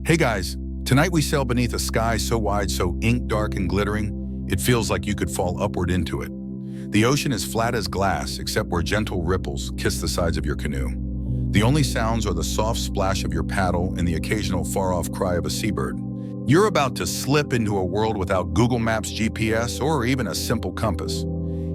Hey guys, tonight we sail beneath a sky so wide, so ink dark and glittering, it feels like you could fall upward into it. The ocean is flat as glass, except where gentle ripples kiss the sides of your canoe. The only sounds are the soft splash of your paddle and the occasional far-off cry of a seabird. You're about to slip into a world without Google Maps, GPS, or even a simple compass.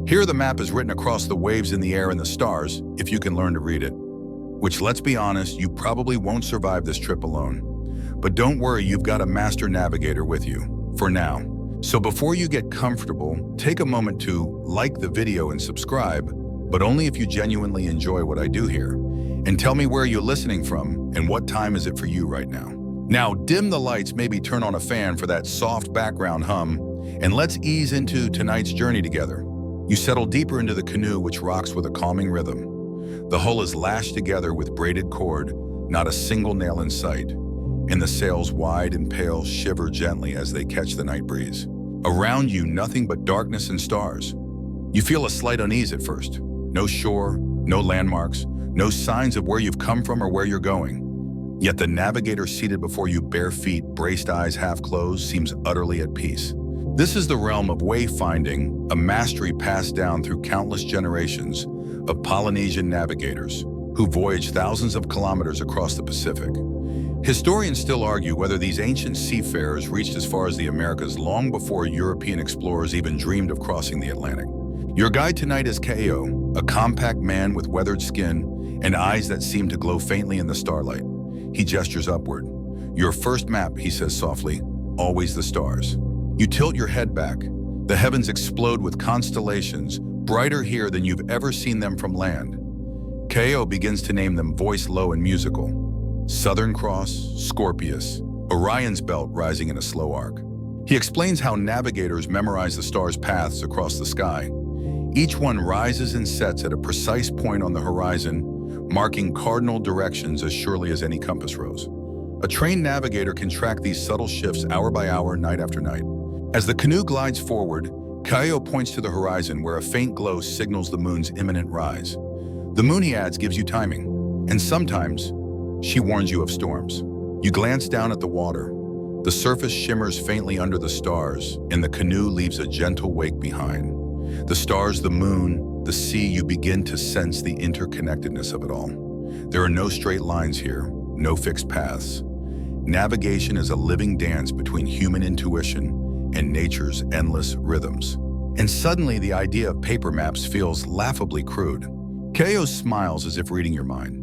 Here the map is written across the waves in the air and the stars, if you can learn to read it. Which, let's be honest, you probably won't survive this trip alone. But don't worry, you've got a master navigator with you, for now. So before you get comfortable, take a moment to like the video and subscribe, but only if you genuinely enjoy what I do here. And tell me where you're listening from and what time is it for you right now. Now dim the lights, maybe turn on a fan for that soft background hum, and let's ease into tonight's journey together. You settle deeper into the canoe, which rocks with a calming rhythm. The hull is lashed together with braided cord, not a single nail in sight, and the sails, wide and pale, shiver gently as they catch the night breeze. Around you, nothing but darkness and stars. You feel a slight unease at first. No shore, no landmarks, no signs of where you've come from or where you're going. Yet the navigator seated before you, bare feet, braced eyes half closed, seems utterly at peace. This is the realm of wayfinding, a mastery passed down through countless generations of Polynesian navigators who voyaged thousands of kilometers across the Pacific. Historians still argue whether these ancient seafarers reached as far as the Americas long before European explorers even dreamed of crossing the Atlantic. Your guide tonight is Kao, a compact man with weathered skin and eyes that seem to glow faintly in the starlight. He gestures upward. Your first map, he says softly, always the stars. You tilt your head back. The heavens explode with constellations, brighter here than you've ever seen them from land. Kao begins to name them, voice low and musical. Southern Cross, Scorpius, Orion's belt rising in a slow arc. He explains how navigators memorize the stars' paths across the sky. Each one rises and sets at a precise point on the horizon, marking cardinal directions as surely as any compass rose. A trained navigator can track these subtle shifts hour by hour, night after night. As the canoe glides forward, Kao points to the horizon where a faint glow signals the moon's imminent rise. The moon, he adds, gives you timing, and sometimes she warns you of storms. You glance down at the water. The surface shimmers faintly under the stars, and the canoe leaves a gentle wake behind. The stars, the moon, the sea, you begin to sense the interconnectedness of it all. There are no straight lines here, no fixed paths. Navigation is a living dance between human intuition and nature's endless rhythms. And suddenly the idea of paper maps feels laughably crude. Kao smiles as if reading your mind.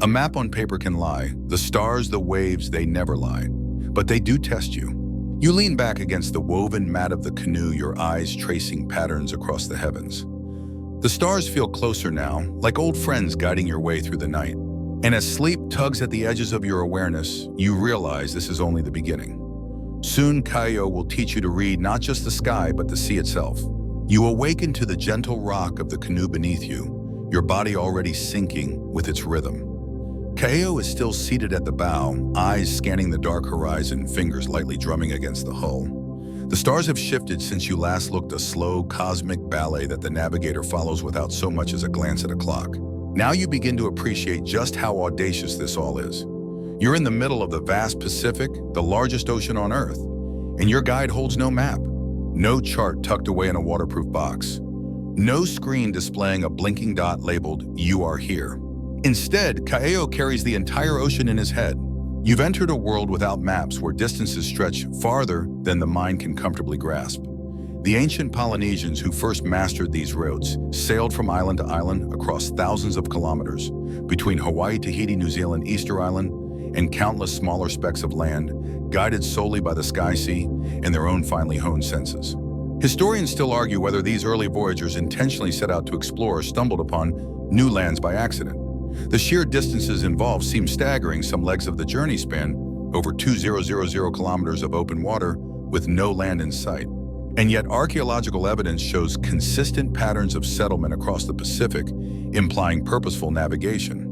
A map on paper can lie. The stars, the waves, they never lie. But they do test you. You lean back against the woven mat of the canoe, your eyes tracing patterns across the heavens. The stars feel closer now, like old friends guiding your way through the night. And as sleep tugs at the edges of your awareness, you realize this is only the beginning. Soon, Kao will teach you to read not just the sky, but the sea itself. You awaken to the gentle rock of the canoe beneath you, your body already syncing with its rhythm. Kao is still seated at the bow, eyes scanning the dark horizon, fingers lightly drumming against the hull. The stars have shifted since you last looked, a slow, cosmic ballet that the navigator follows without so much as a glance at a clock. Now you begin to appreciate just how audacious this all is. You're in the middle of the vast Pacific, the largest ocean on Earth, and your guide holds no map, no chart tucked away in a waterproof box, no screen displaying a blinking dot labeled, "You are here." Instead, Kao carries the entire ocean in his head. You've entered a world without maps where distances stretch farther than the mind can comfortably grasp. The ancient Polynesians who first mastered these routes sailed from island to island across thousands of kilometers between Hawaii, Tahiti, New Zealand, Easter Island, and countless smaller specks of land, guided solely by the sky sea and their own finely honed senses. Historians still argue whether these early voyagers intentionally set out to explore or stumbled upon new lands by accident. The sheer distances involved seem staggering. Some legs of the journey span over 2,000 kilometers of open water with no land in sight. And yet archaeological evidence shows consistent patterns of settlement across the Pacific, implying purposeful navigation.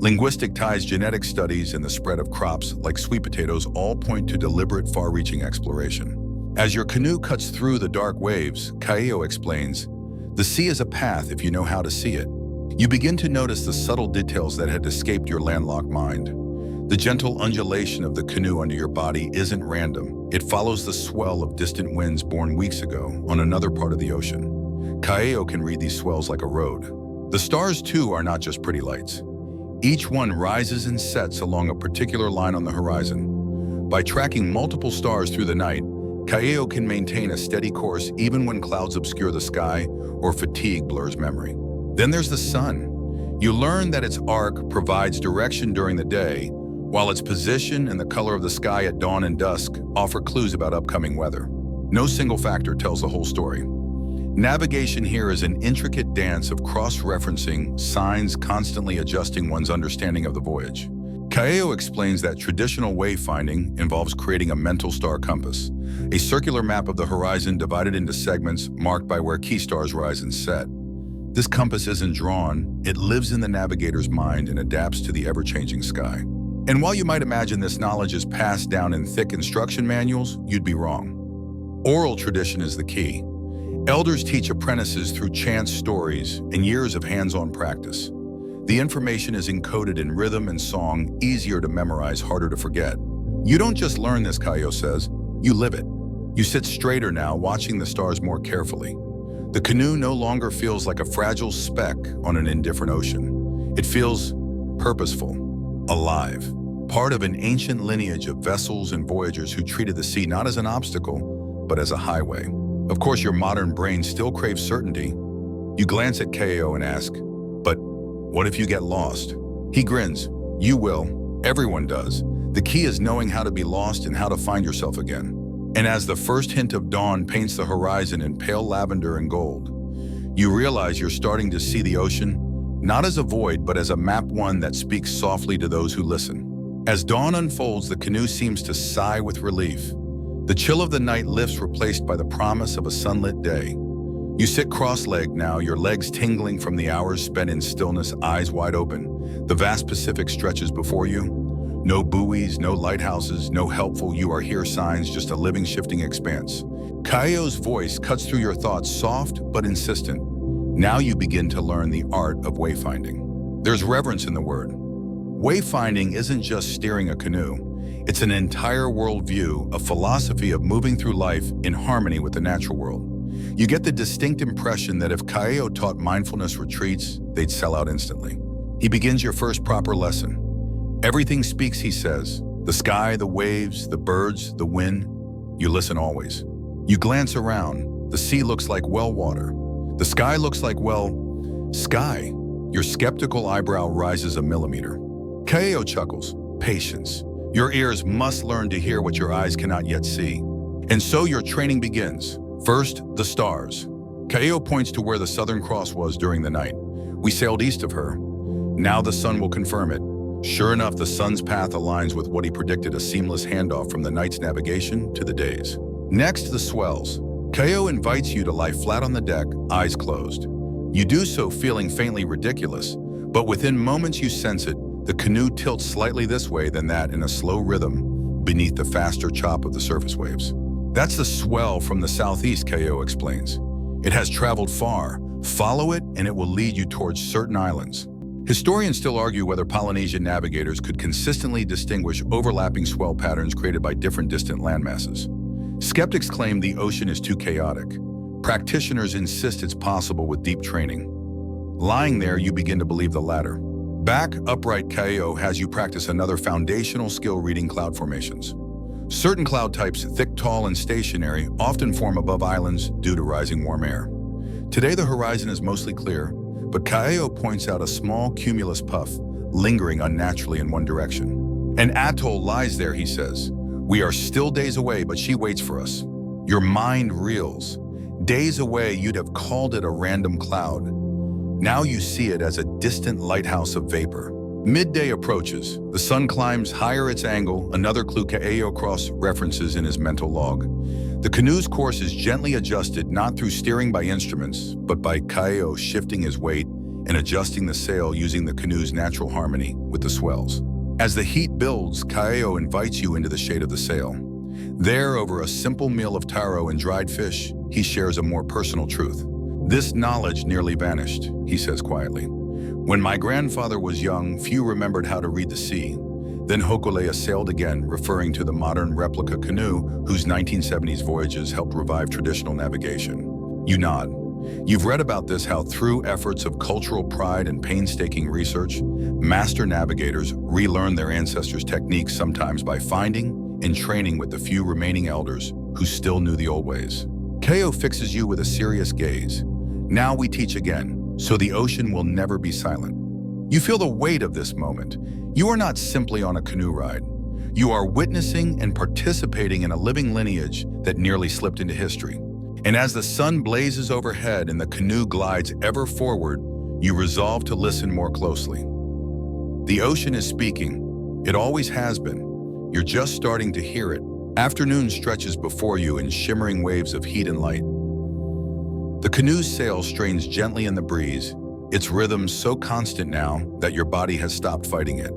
Linguistic ties, genetic studies, and the spread of crops like sweet potatoes all point to deliberate, far-reaching exploration. As your canoe cuts through the dark waves, Kao explains, the sea is a path if you know how to see it. You begin to notice the subtle details that had escaped your landlocked mind. The gentle undulation of the canoe under your body isn't random. It follows the swell of distant winds born weeks ago on another part of the ocean. Kaeo can read these swells like a road. The stars, too, are not just pretty lights. Each one rises and sets along a particular line on the horizon. By tracking multiple stars through the night, Kaeo can maintain a steady course even when clouds obscure the sky or fatigue blurs memory. Then there's the sun. You learn that its arc provides direction during the day, while its position and the color of the sky at dawn and dusk offer clues about upcoming weather. No single factor tells the whole story. Navigation here is an intricate dance of cross-referencing signs, constantly adjusting one's understanding of the voyage. Kaeo explains that traditional wayfinding involves creating a mental star compass, a circular map of the horizon divided into segments marked by where key stars rise and set. This compass isn't drawn, it lives in the navigator's mind and adapts to the ever-changing sky. And while you might imagine this knowledge is passed down in thick instruction manuals, you'd be wrong. Oral tradition is the key. Elders teach apprentices through chants, stories, and years of hands-on practice. The information is encoded in rhythm and song, easier to memorize, harder to forget. You don't just learn this, Kaeo says, you live it. You sit straighter now, watching the stars more carefully. The canoe no longer feels like a fragile speck on an indifferent ocean. It feels purposeful, alive, part of an ancient lineage of vessels and voyagers who treated the sea not as an obstacle, but as a highway. Of course, your modern brain still craves certainty. You glance at Kaeo and ask, but what if you get lost? He grins. You will. Everyone does. The key is knowing how to be lost and how to find yourself again. And as the first hint of dawn paints the horizon in pale lavender and gold, you realize you're starting to see the ocean not as a void, but as a map, one that speaks softly to those who listen. As dawn unfolds, the canoe seems to sigh with relief. The chill of the night lifts, replaced by the promise of a sunlit day. You sit cross-legged now, your legs tingling from the hours spent in stillness, eyes wide open. The vast Pacific stretches before you. No buoys, no lighthouses, no helpful "you are here" signs, just a living, shifting expanse. Kaeo's voice cuts through your thoughts, soft but insistent. Now you begin to learn the art of wayfinding. There's reverence in the word. Wayfinding isn't just steering a canoe. It's an entire worldview, a philosophy of moving through life in harmony with the natural world. You get the distinct impression that if Kaeo taught mindfulness retreats, they'd sell out instantly. He begins your first proper lesson. Everything speaks, he says. The sky, the waves, the birds, the wind. You listen always. You glance around. The sea looks like well water. The sky looks like, well, sky. Your skeptical eyebrow rises a millimeter. Kaeo chuckles. Patience. Your ears must learn to hear what your eyes cannot yet see. And so your training begins. First, the stars. Kaeo points to where the Southern Cross was during the night. We sailed east of her. Now the sun will confirm it. Sure enough, the sun's path aligns with what he predicted, a seamless handoff from the night's navigation to the day's. Next, the swells. Kaeo invites you to lie flat on the deck, eyes closed. You do so feeling faintly ridiculous, but within moments you sense it. The canoe tilts slightly this way, then that, in a slow rhythm beneath the faster chop of the surface waves. That's the swell from the southeast, Kaeo explains. It has traveled far. Follow it, and it will lead you towards certain islands. Historians still argue whether Polynesian navigators could consistently distinguish overlapping swell patterns created by different distant landmasses. Skeptics claim the ocean is too chaotic. Practitioners insist it's possible with deep training. Lying there, you begin to believe the latter. Back upright, Kaeo has you practice another foundational skill, reading cloud formations. Certain cloud types, thick, tall, and stationary, often form above islands due to rising warm air. Today the horizon is mostly clear, but Kaeo points out a small cumulus puff, lingering unnaturally in one direction. An atoll lies there, he says. We are still days away, but she waits for us. Your mind reels. Days away, you'd have called it a random cloud. Now you see it as a distant lighthouse of vapor. Midday approaches. The sun climbs higher its angle, another clue Kaeo cross-references in his mental log. The canoe's course is gently adjusted, not through steering by instruments, but by Kaeo shifting his weight and adjusting the sail using the canoe's natural harmony with the swells. As the heat builds, Kaeo invites you into the shade of the sail. There, over a simple meal of taro and dried fish, he shares a more personal truth. This knowledge nearly vanished, he says quietly. When my grandfather was young, few remembered how to read the sea. Then Hokulea sailed again, referring to the modern replica canoe whose 1970s voyages helped revive traditional navigation. You nod. You've read about this, how through efforts of cultural pride and painstaking research, master navigators relearn their ancestors' techniques, sometimes by finding and training with the few remaining elders who still knew the old ways. Ko fixes you with a serious gaze. Now we teach again, so the ocean will never be silent. You feel the weight of this moment. You are not simply on a canoe ride. You are witnessing and participating in a living lineage that nearly slipped into history. And as the sun blazes overhead and the canoe glides ever forward, you resolve to listen more closely. The ocean is speaking. It always has been. You're just starting to hear it. Afternoon stretches before you in shimmering waves of heat and light. The canoe's sail strains gently in the breeze, its rhythm so constant now that your body has stopped fighting it.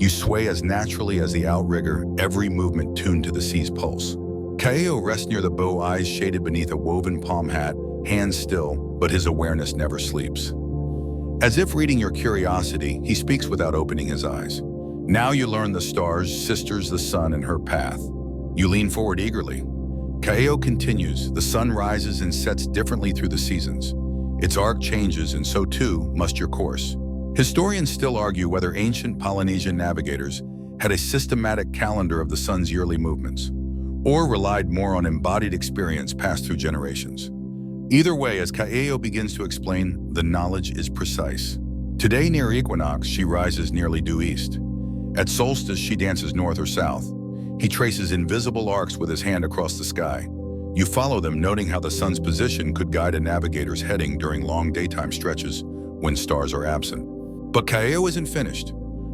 You sway as naturally as the outrigger, every movement tuned to the sea's pulse. Ko rests near the bow, eyes shaded beneath a woven palm hat, hands still, but his awareness never sleeps. As if reading your curiosity, he speaks without opening his eyes. Now you learn the stars, sisters, the sun, and her path. You lean forward eagerly. Ko continues, the sun rises and sets differently through the seasons. Its arc changes, and so too must your course. Historians still argue whether ancient Polynesian navigators had a systematic calendar of the sun's yearly movements, or relied more on embodied experience passed through generations. Either way, as Ko begins to explain, the knowledge is precise. Today near equinox, she rises nearly due east. At solstice, she dances north or south. He traces invisible arcs with his hand across the sky. You follow them, noting how the sun's position could guide a navigator's heading during long daytime stretches when stars are absent. But Ko isn't finished.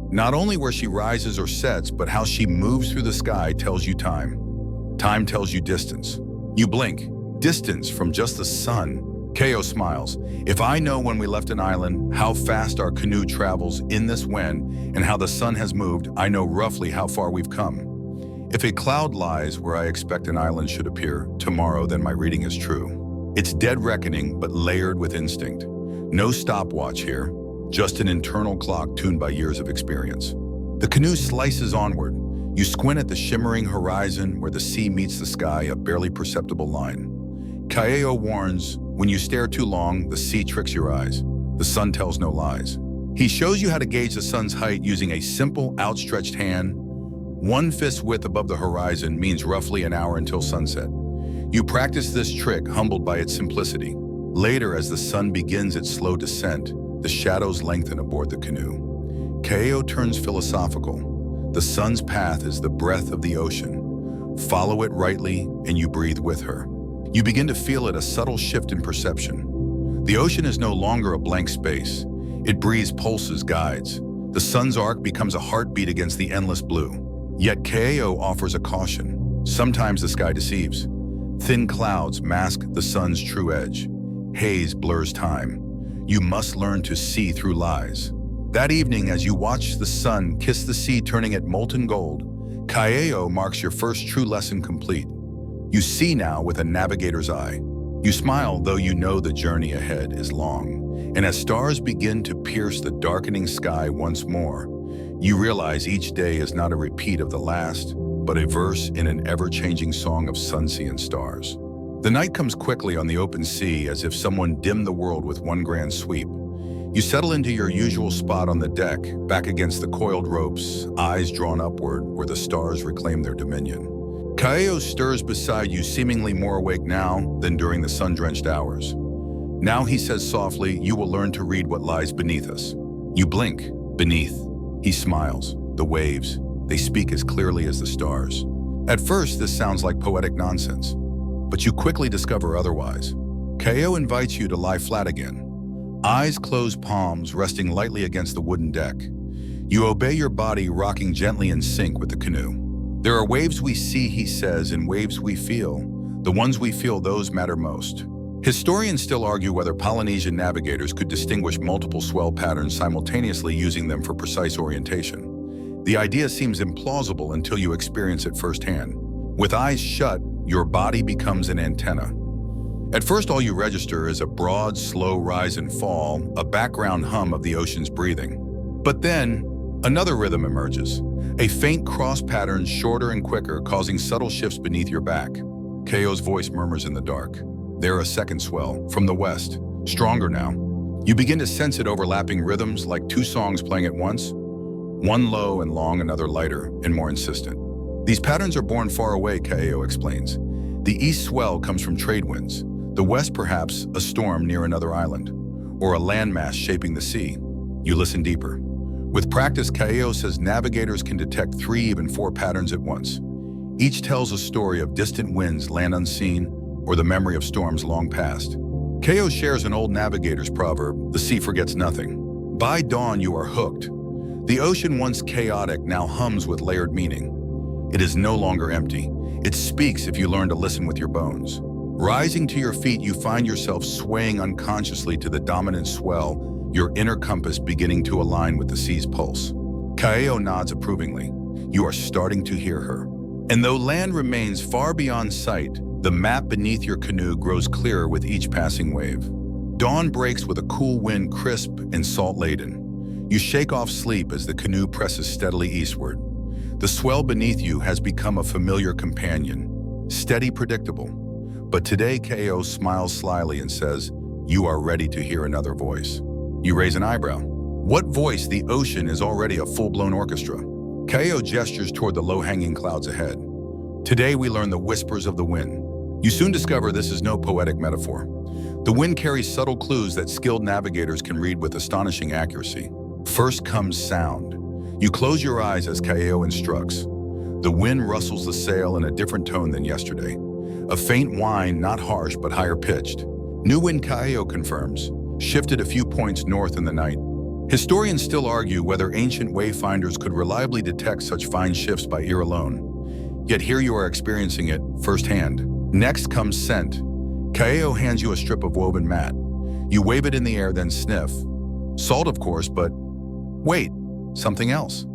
Not only where she rises or sets, but how she moves through the sky tells you time. Time tells you distance. You blink. Distance from just the sun. Ko smiles. If I know when we left an island, how fast our canoe travels in this when, and how the sun has moved, I know roughly how far we've come. If a cloud lies where I expect an island should appear tomorrow, then my reading is true. It's dead reckoning, but layered with instinct. No stopwatch here, just an internal clock tuned by years of experience. The canoe slices onward. You squint at the shimmering horizon where the sea meets the sky, a barely perceptible line. Ko warns, when you stare too long, the sea tricks your eyes. The sun tells no lies. He shows you how to gauge the sun's height using a simple outstretched hand. 1 fist width above the horizon means roughly an hour until sunset. You practice this trick, humbled by its simplicity. Later, as the sun begins its slow descent, the shadows lengthen aboard the canoe. Ko turns philosophical. The sun's path is the breath of the ocean. Follow it rightly, and you breathe with her. You begin to feel it, a subtle shift in perception. The ocean is no longer a blank space. It breathes, pulses, guides. The sun's arc becomes a heartbeat against the endless blue. Yet Ko offers a caution. Sometimes the sky deceives. Thin clouds mask the sun's true edge. Haze blurs time. You must learn to see through lies. That evening, as you watch the sun kiss the sea, turning it molten gold, Ko marks your first true lesson complete. You see now with a navigator's eye. You smile, though you know the journey ahead is long. And as stars begin to pierce the darkening sky once more, you realize each day is not a repeat of the last, but a verse in an ever-changing song of sun, sea, and stars. The night comes quickly on the open sea, as if someone dimmed the world with one grand sweep. You settle into your usual spot on the deck, back against the coiled ropes, eyes drawn upward where the stars reclaim their dominion. Ko stirs beside you, seemingly more awake now than during the sun-drenched hours. Now he says softly, you will learn to read what lies beneath us. You blink. Beneath. He smiles. The waves, they speak as clearly as the stars. At first, this sounds like poetic nonsense, but you quickly discover otherwise. Ko invites you to lie flat again. Eyes closed, palms resting lightly against the wooden deck. You obey, your body rocking gently in sync with the canoe. There are waves we see, he says, and waves we feel. The ones we feel, those matter most. Historians still argue whether Polynesian navigators could distinguish multiple swell patterns simultaneously, using them for precise orientation. The idea seems implausible until you experience it firsthand. With eyes shut, your body becomes an antenna. At first, all you register is a broad, slow rise and fall, a background hum of the ocean's breathing. But then, another rhythm emerges. A faint cross pattern, shorter and quicker, causing subtle shifts beneath your back. Kayo's voice murmurs in the dark. There a second swell, from the west, stronger now. You begin to sense it overlapping rhythms like two songs playing at once. One low and long, another lighter and more insistent. These patterns are born far away, Kayo explains. The east swell comes from trade winds. The west, perhaps, a storm near another island, or a landmass shaping the sea. You listen deeper. With practice, Kayo says navigators can detect 3, even 4 patterns at once. Each tells a story of distant winds, land unseen, or the memory of storms long past. Kayo shares an old navigator's proverb, the sea forgets nothing. By dawn, you are hooked. The ocean, once chaotic, now hums with layered meaning. It is no longer empty. It speaks if you learn to listen with your bones. Rising to your feet, you find yourself swaying unconsciously to the dominant swell, your inner compass beginning to align with the sea's pulse. Kayo nods approvingly. You are starting to hear her. And though land remains far beyond sight, the map beneath your canoe grows clearer with each passing wave. Dawn breaks with a cool wind, crisp and salt-laden. You shake off sleep as the canoe presses steadily eastward. The swell beneath you has become a familiar companion, steady, predictable. But today, Kayo smiles slyly and says, you are ready to hear another voice. You raise an eyebrow. What voice? The ocean is already a full-blown orchestra. Kayo gestures toward the low-hanging clouds ahead. Today, we learn the whispers of the wind. You soon discover this is no poetic metaphor. The wind carries subtle clues that skilled navigators can read with astonishing accuracy. First comes sound. You close your eyes as Kayo instructs. The wind rustles the sail in a different tone than yesterday. A faint whine, not harsh but higher pitched. New wind, Kayo confirms, shifted a few points north in the night. Historians still argue whether ancient wayfinders could reliably detect such fine shifts by ear alone. Yet here you are experiencing it firsthand. Next comes scent. Kayo hands you a strip of woven mat. You wave it in the air, then sniff. Salt, of course, but wait, something else.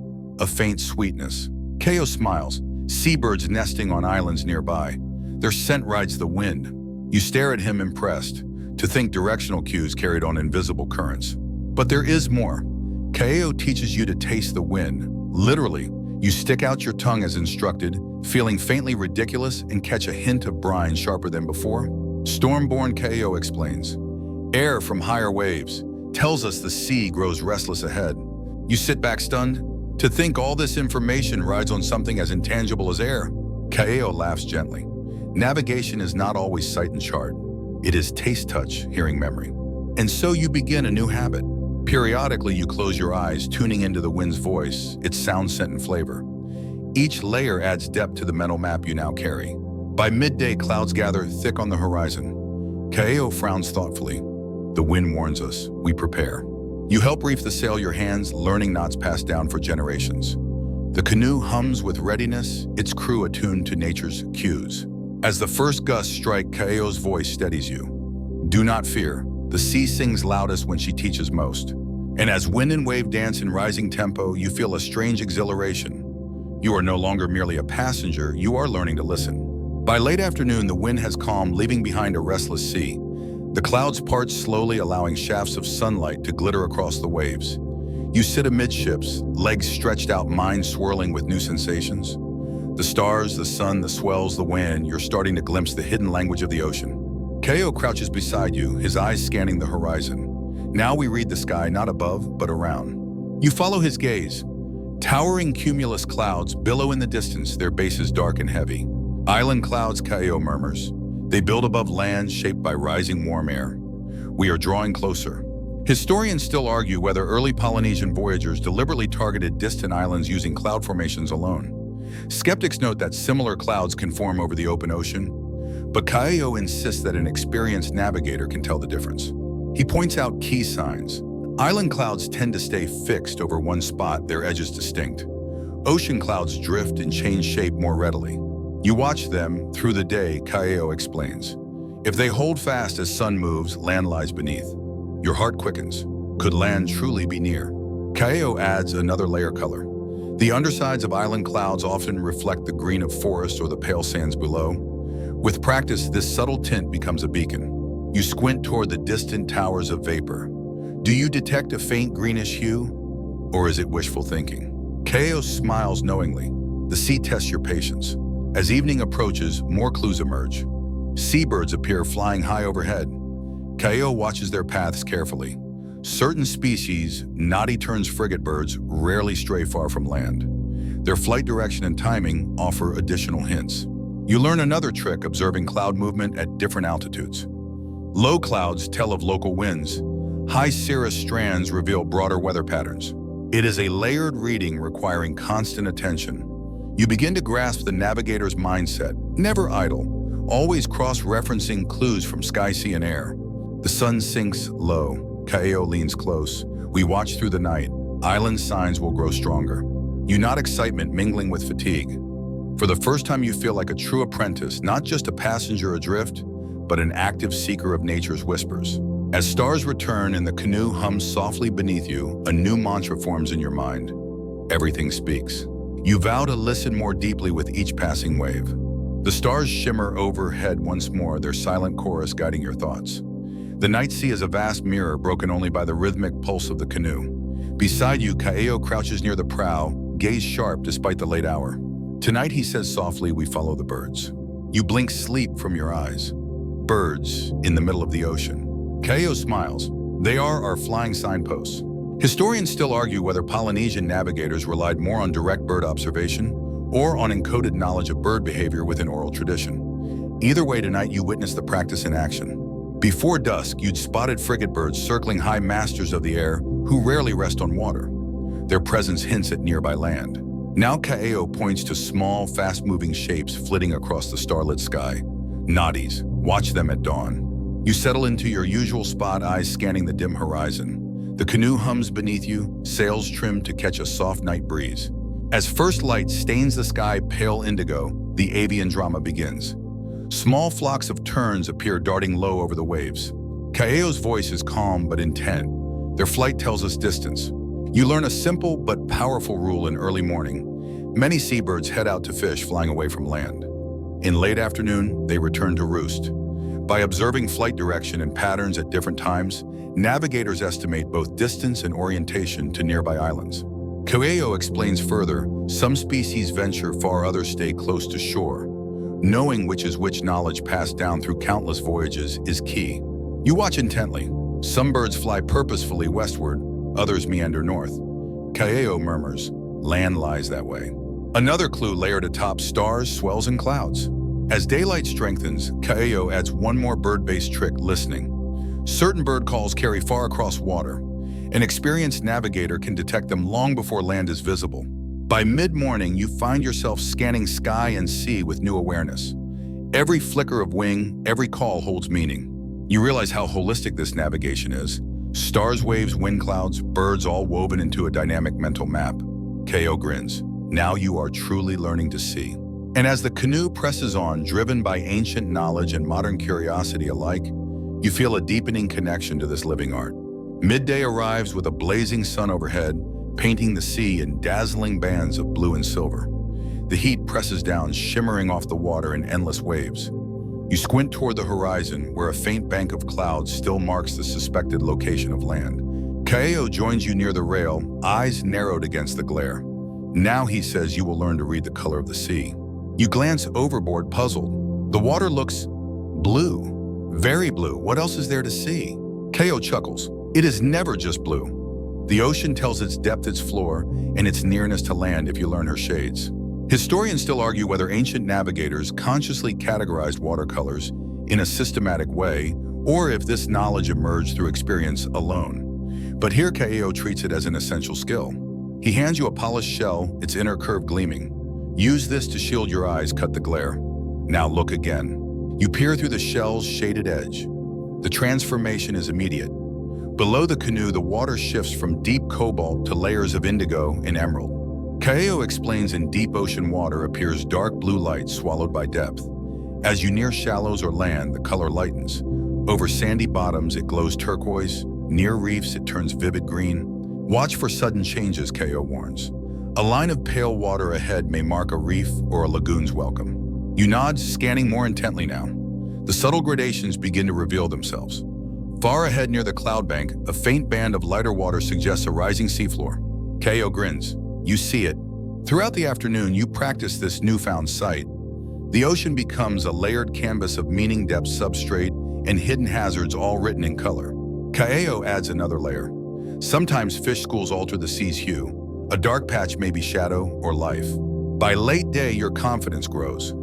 A faint sweetness. Kayo smiles. Seabirds nesting on islands nearby. Their scent rides the wind. You stare at him impressed, to think directional cues carried on invisible currents. But there is more. Kayo teaches you to taste the wind. Literally, you stick out your tongue as instructed, feeling faintly ridiculous and catch a hint of brine sharper than before. Storm-born, Kayo explains. Air from higher waves tells us the sea grows restless ahead. You sit back stunned, to think all this information rides on something as intangible as air. Kayo laughs gently. Navigation is not always sight and chart. It is taste, touch, hearing, memory. And so you begin a new habit. Periodically, you close your eyes, tuning into the wind's voice, its sound, scent, and flavor. Each layer adds depth to the mental map you now carry. By midday, clouds gather thick on the horizon. Kayo frowns thoughtfully. The wind warns us. We prepare. You help reef the sail, your hands, learning knots passed down for generations. The canoe hums with readiness, its crew attuned to nature's cues. As the first gusts strike, Kayo's voice steadies you. Do not fear. The sea sings loudest when she teaches most. And as wind and wave dance in rising tempo, you feel a strange exhilaration. You are no longer merely a passenger, you are learning to listen. By late afternoon, the wind has calmed, leaving behind a restless sea. The clouds part slowly, allowing shafts of sunlight to glitter across the waves. You sit amidships, legs stretched out, mind swirling with new sensations. The stars, the sun, the swells, the wind, you're starting to glimpse the hidden language of the ocean. Kayo crouches beside you, his eyes scanning the horizon. Now we read the sky, not above, but around. You follow his gaze. Towering cumulus clouds billow in the distance, their bases dark and heavy. Island clouds, Kayo murmurs. They build above land shaped by rising warm air. We are drawing closer. Historians still argue whether early Polynesian voyagers deliberately targeted distant islands using cloud formations alone. Skeptics note that similar clouds can form over the open ocean, but Kayo insists that an experienced navigator can tell the difference. He points out key signs. Island clouds tend to stay fixed over one spot, their edges distinct. Ocean clouds drift and change shape more readily. You watch them through the day, Kayo explains. If they hold fast as sun moves, land lies beneath. Your heart quickens. Could land truly be near? Kayo adds another layer color. The undersides of island clouds often reflect the green of forests or the pale sands below. With practice, this subtle tint becomes a beacon. You squint toward the distant towers of vapor. Do you detect a faint greenish hue? Or is it wishful thinking? Kao smiles knowingly. The sea tests your patience. As evening approaches, more clues emerge. Seabirds appear flying high overhead. Kao watches their paths carefully. Certain species, knotty-turns frigate birds, rarely stray far from land. Their flight direction and timing offer additional hints. You learn another trick observing cloud movement at different altitudes. Low clouds tell of local winds. High cirrus strands reveal broader weather patterns. It is a layered reading requiring constant attention. You begin to grasp the navigator's mindset, never idle, always cross-referencing clues from sky, sea, and air. The sun sinks low. Kao leans close. We watch through the night. Island signs will grow stronger. You nod excitement mingling with fatigue. For the first time, you feel like a true apprentice, not just a passenger adrift, but an active seeker of nature's whispers. As stars return and the canoe hums softly beneath you, a new mantra forms in your mind. Everything speaks. You vow to listen more deeply with each passing wave. The stars shimmer overhead once more, their silent chorus guiding your thoughts. The night sea is a vast mirror broken only by the rhythmic pulse of the canoe. Beside you, Kao crouches near the prow, gaze sharp despite the late hour. Tonight, he says softly, we follow the birds. You blink sleep from your eyes. Birds in the middle of the ocean. Kao smiles. They are our flying signposts. Historians still argue whether Polynesian navigators relied more on direct bird observation or on encoded knowledge of bird behavior within oral tradition. Either way, tonight you witness the practice in action. Before dusk, you'd spotted frigate birds circling high masters of the air who rarely rest on water. Their presence hints at nearby land. Now Kao points to small, fast-moving shapes flitting across the starlit sky. Noddies, watch them at dawn. You settle into your usual spot, eyes scanning the dim horizon. The canoe hums beneath you, sails trimmed to catch a soft night breeze. As first light stains the sky pale indigo, the avian drama begins. Small flocks of terns appear darting low over the waves. Kaeo's voice is calm but intent. Their flight tells us distance. You learn a simple but powerful rule in early morning. Many seabirds head out to fish, flying away from land. In late afternoon, they return to roost. By observing flight direction and patterns at different times, navigators estimate both distance and orientation to nearby islands. Kaeo explains further, some species venture far, others stay close to shore. Knowing which is which knowledge passed down through countless voyages is key. You watch intently. Some birds fly purposefully westward, others meander north. Kaeo murmurs, land lies that way. Another clue layered atop stars, swells, and clouds. As daylight strengthens, Kaeo adds one more bird-based trick, listening. Certain bird calls carry far across water. An experienced navigator can detect them long before land is visible. By mid-morning, you find yourself scanning sky and sea with new awareness. Every flicker of wing, every call holds meaning. You realize how holistic this navigation is. Stars, waves, wind clouds, birds all woven into a dynamic mental map. Kao grins. Now you are truly learning to see. And as the canoe presses on, driven by ancient knowledge and modern curiosity alike, you feel a deepening connection to this living art. Midday arrives with a blazing sun overhead, painting the sea in dazzling bands of blue and silver. The heat presses down, shimmering off the water in endless waves. You squint toward the horizon, where a faint bank of clouds still marks the suspected location of land. Kaeo joins you near the rail, eyes narrowed against the glare. Now he says you will learn to read the color of the sea. You glance overboard, puzzled. The water looks blue, very blue. What else is there to see? Kao chuckles. It is never just blue. The ocean tells its depth, its floor, and its nearness to land if you learn her shades. Historians still argue whether ancient navigators consciously categorized watercolors in a systematic way, or if this knowledge emerged through experience alone. But here Kaeo treats it as an essential skill. He hands you a polished shell, its inner curve gleaming. Use this to shield your eyes, cut the glare. Now look again. You peer through the shell's shaded edge. The transformation is immediate. Below the canoe, the water shifts from deep cobalt to layers of indigo and emerald. Kaeo explains in deep ocean water appears dark blue light swallowed by depth. As you near shallows or land, the color lightens. Over sandy bottoms, it glows turquoise. Near reefs, it turns vivid green. Watch for sudden changes, Kao warns. A line of pale water ahead may mark a reef or a lagoon's welcome. You nod, scanning more intently now. The subtle gradations begin to reveal themselves. Far ahead near the cloud bank, a faint band of lighter water suggests a rising seafloor. Kao grins. You see it. Throughout the afternoon, you practice this newfound sight. The ocean becomes a layered canvas of meaning, depth, substrate, and hidden hazards, all written in color. Kaeo adds another layer. Sometimes fish schools alter the sea's hue. A dark patch may be shadow or life. By late day, your confidence grows.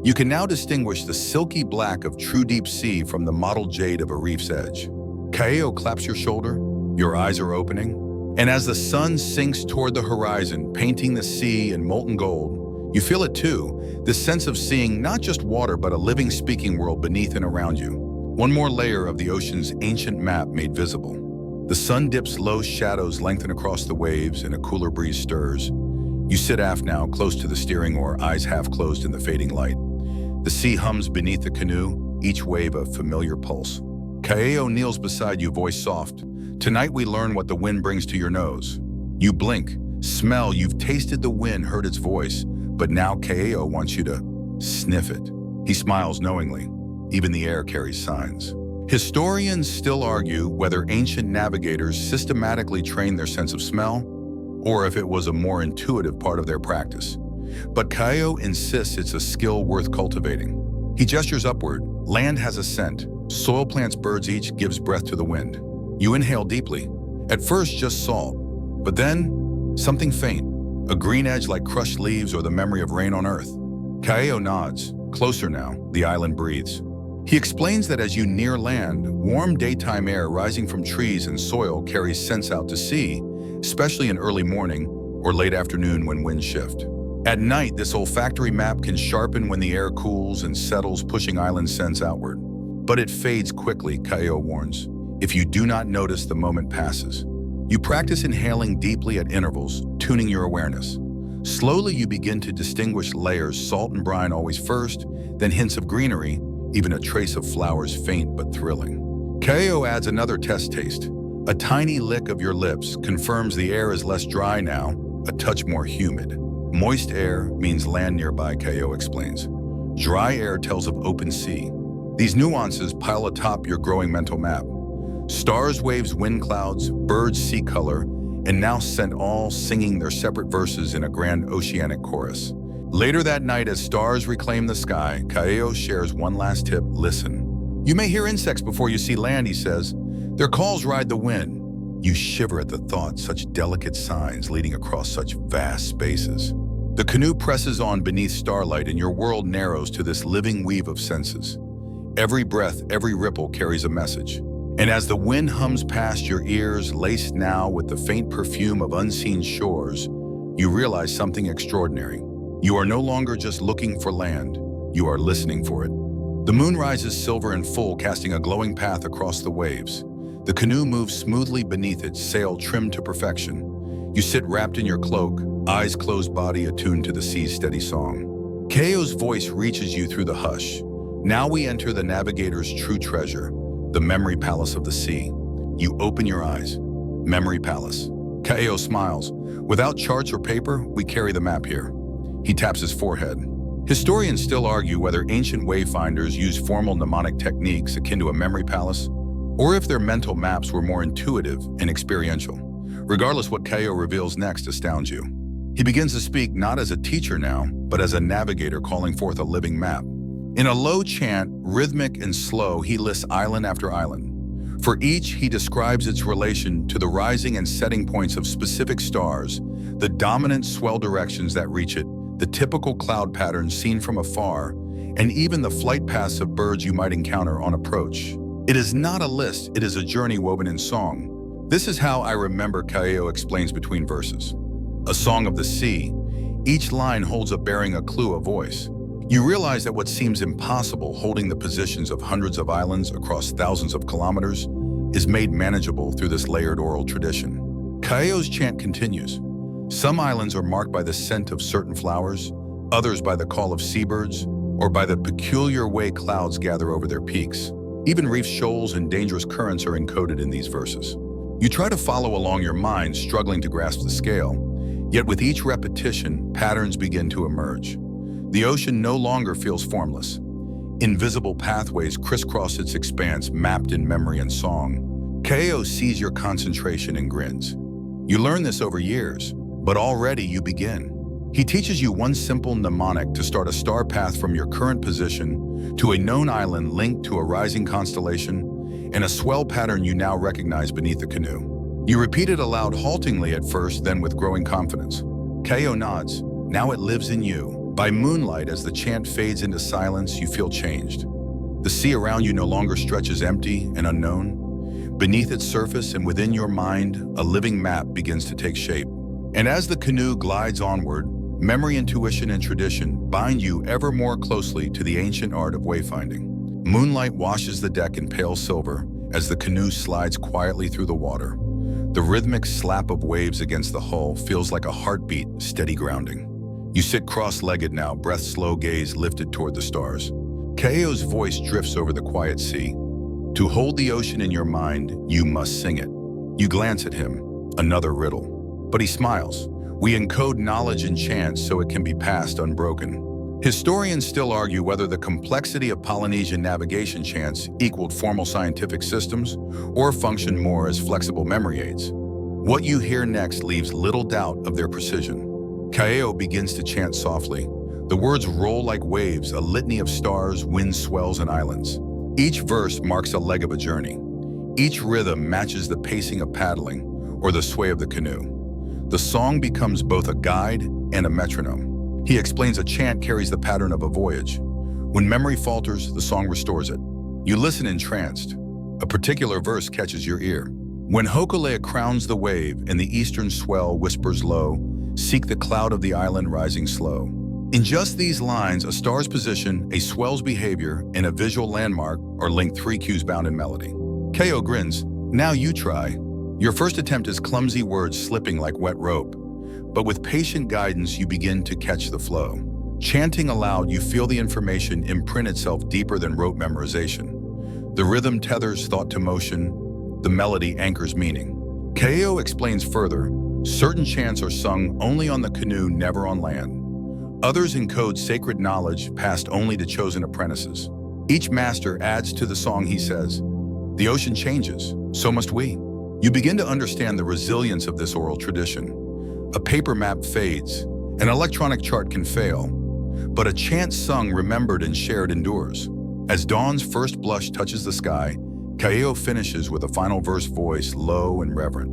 You can now distinguish the silky black of true deep sea from the mottled jade of a reef's edge. Kaeo claps your shoulder, your eyes are opening, and as the sun sinks toward the horizon, painting the sea in molten gold, you feel it too, the sense of seeing not just water but a living, speaking world beneath and around you. One more layer of the ocean's ancient map made visible. The sun dips, low shadows lengthen across the waves, and a cooler breeze stirs. You sit aft now, close to the steering oar, eyes half closed in the fading light. The sea hums beneath the canoe, each wave a familiar pulse. Kaeo kneels beside you, voice soft. Tonight we learn what the wind brings to your nose. You blink, smell, you've tasted the wind, heard its voice, but now Kaeo wants you to sniff it. He smiles knowingly. Even the air carries signs. Historians still argue whether ancient navigators systematically trained their sense of smell, or if it was a more intuitive part of their practice. But Kaeo insists it's a skill worth cultivating. He gestures upward. Land has a scent. Soil, plants, birds, each gives breath to the wind. You inhale deeply. At first, just salt. But then, something faint. A green edge like crushed leaves or the memory of rain on earth. Kaeo nods. Closer now, the island breathes. He explains that as you near land, warm daytime air rising from trees and soil carries scents out to sea, especially in early morning or late afternoon when winds shift. At night, this olfactory map can sharpen when the air cools and settles, pushing island scents outward. But it fades quickly, Kaeo warns. If you do not notice, the moment passes. You practice inhaling deeply at intervals, tuning your awareness. Slowly, you begin to distinguish layers, salt and brine always first, then hints of greenery, even a trace of flowers, faint but thrilling. Kaeo adds another test taste. A tiny lick of your lips confirms the air is less dry now, a touch more humid. Moist air means land nearby, Kaeo explains. Dry air tells of open sea. These nuances pile atop your growing mental map. Stars, waves, wind clouds, birds, sea color, and now scent, all singing their separate verses in a grand oceanic chorus. Later that night, as stars reclaim the sky, Kaeo shares one last tip: listen. You may hear insects before you see land, he says. Their calls ride the wind. You shiver at the thought, such delicate signs leading across such vast spaces. The canoe presses on beneath starlight and your world narrows to this living weave of senses. Every breath, every ripple carries a message. And as the wind hums past your ears, laced now with the faint perfume of unseen shores, you realize something extraordinary. You are no longer just looking for land, you are listening for it. The moon rises silver and full, casting a glowing path across the waves. The canoe moves smoothly beneath its sail trimmed to perfection. You sit wrapped in your cloak, eyes closed, body attuned to the sea's steady song. Kaeo's voice reaches you through the hush. Now we enter the navigator's true treasure, the memory palace of the sea. You open your eyes. Memory palace. Kaeo smiles. Without charts or paper, we carry the map here. He taps his forehead. Historians still argue whether ancient wayfinders used formal mnemonic techniques akin to a memory palace, or if their mental maps were more intuitive and experiential. Regardless, what Kaeo reveals next astounds you. He begins to speak not as a teacher now, but as a navigator calling forth a living map. In a low chant, rhythmic and slow, he lists island after island. For each, he describes its relation to the rising and setting points of specific stars, the dominant swell directions that reach it, the typical cloud patterns seen from afar, and even the flight paths of birds you might encounter on approach. It is not a list, it is a journey woven in song. This is how I remember, Kaeo explains between verses. A song of the sea. Each line holds a bearing, a clue, a voice. You realize that what seems impossible, holding the positions of hundreds of islands across thousands of kilometers, is made manageable through this layered oral tradition. Kaeo's chant continues. Some islands are marked by the scent of certain flowers, others by the call of seabirds, or by the peculiar way clouds gather over their peaks. Even reef shoals and dangerous currents are encoded in these verses. You try to follow along your mind, struggling to grasp the scale. Yet with each repetition, patterns begin to emerge. The ocean no longer feels formless. Invisible pathways crisscross its expanse, mapped in memory and song. Kaeo sees your concentration and grins. You learn this over years. But already you begin. He teaches you one simple mnemonic to start a star path from your current position to a known island linked to a rising constellation and a swell pattern you now recognize beneath the canoe. You repeat it aloud haltingly at first, then with growing confidence. Kao nods. Now it lives in you. By moonlight, as the chant fades into silence, you feel changed. The sea around you no longer stretches empty and unknown. Beneath its surface and within your mind, a living map begins to take shape. And as the canoe glides onward, memory, intuition, and tradition bind you ever more closely to the ancient art of wayfinding. Moonlight washes the deck in pale silver as the canoe slides quietly through the water. The rhythmic slap of waves against the hull feels like a heartbeat, steady grounding. You sit cross-legged now, breath slow, gaze lifted toward the stars. Kaeo's voice drifts over the quiet sea. To hold the ocean in your mind, you must sing it. You glance at him, another riddle. But he smiles. We encode knowledge in chants so it can be passed unbroken. Historians still argue whether the complexity of Polynesian navigation chants equaled formal scientific systems or functioned more as flexible memory aids. What you hear next leaves little doubt of their precision. Kaeo begins to chant softly. The words roll like waves, a litany of stars, winds, swells, and islands. Each verse marks a leg of a journey. Each rhythm matches the pacing of paddling or the sway of the canoe. The song becomes both a guide and a metronome. He explains a chant carries the pattern of a voyage. When memory falters, the song restores it. You listen entranced. A particular verse catches your ear. When Hokulea crowns the wave and the eastern swell whispers low, seek the cloud of the island rising slow. In just these lines, a star's position, a swell's behavior, and a visual landmark are linked, three cues bound in melody. Kao grins. Now you try. Your first attempt is clumsy words slipping like wet rope, but with patient guidance you begin to catch the flow. Chanting aloud, you feel the information imprint itself deeper than rote memorization. The rhythm tethers thought to motion, the melody anchors meaning. Kao explains further, certain chants are sung only on the canoe, never on land. Others encode sacred knowledge passed only to chosen apprentices. Each master adds to the song, he says, the ocean changes, so must we. You begin to understand the resilience of this oral tradition. A paper map fades, an electronic chart can fail, but a chant sung, remembered, and shared endures. As dawn's first blush touches the sky, Kaeo finishes with a final verse, voice low and reverent.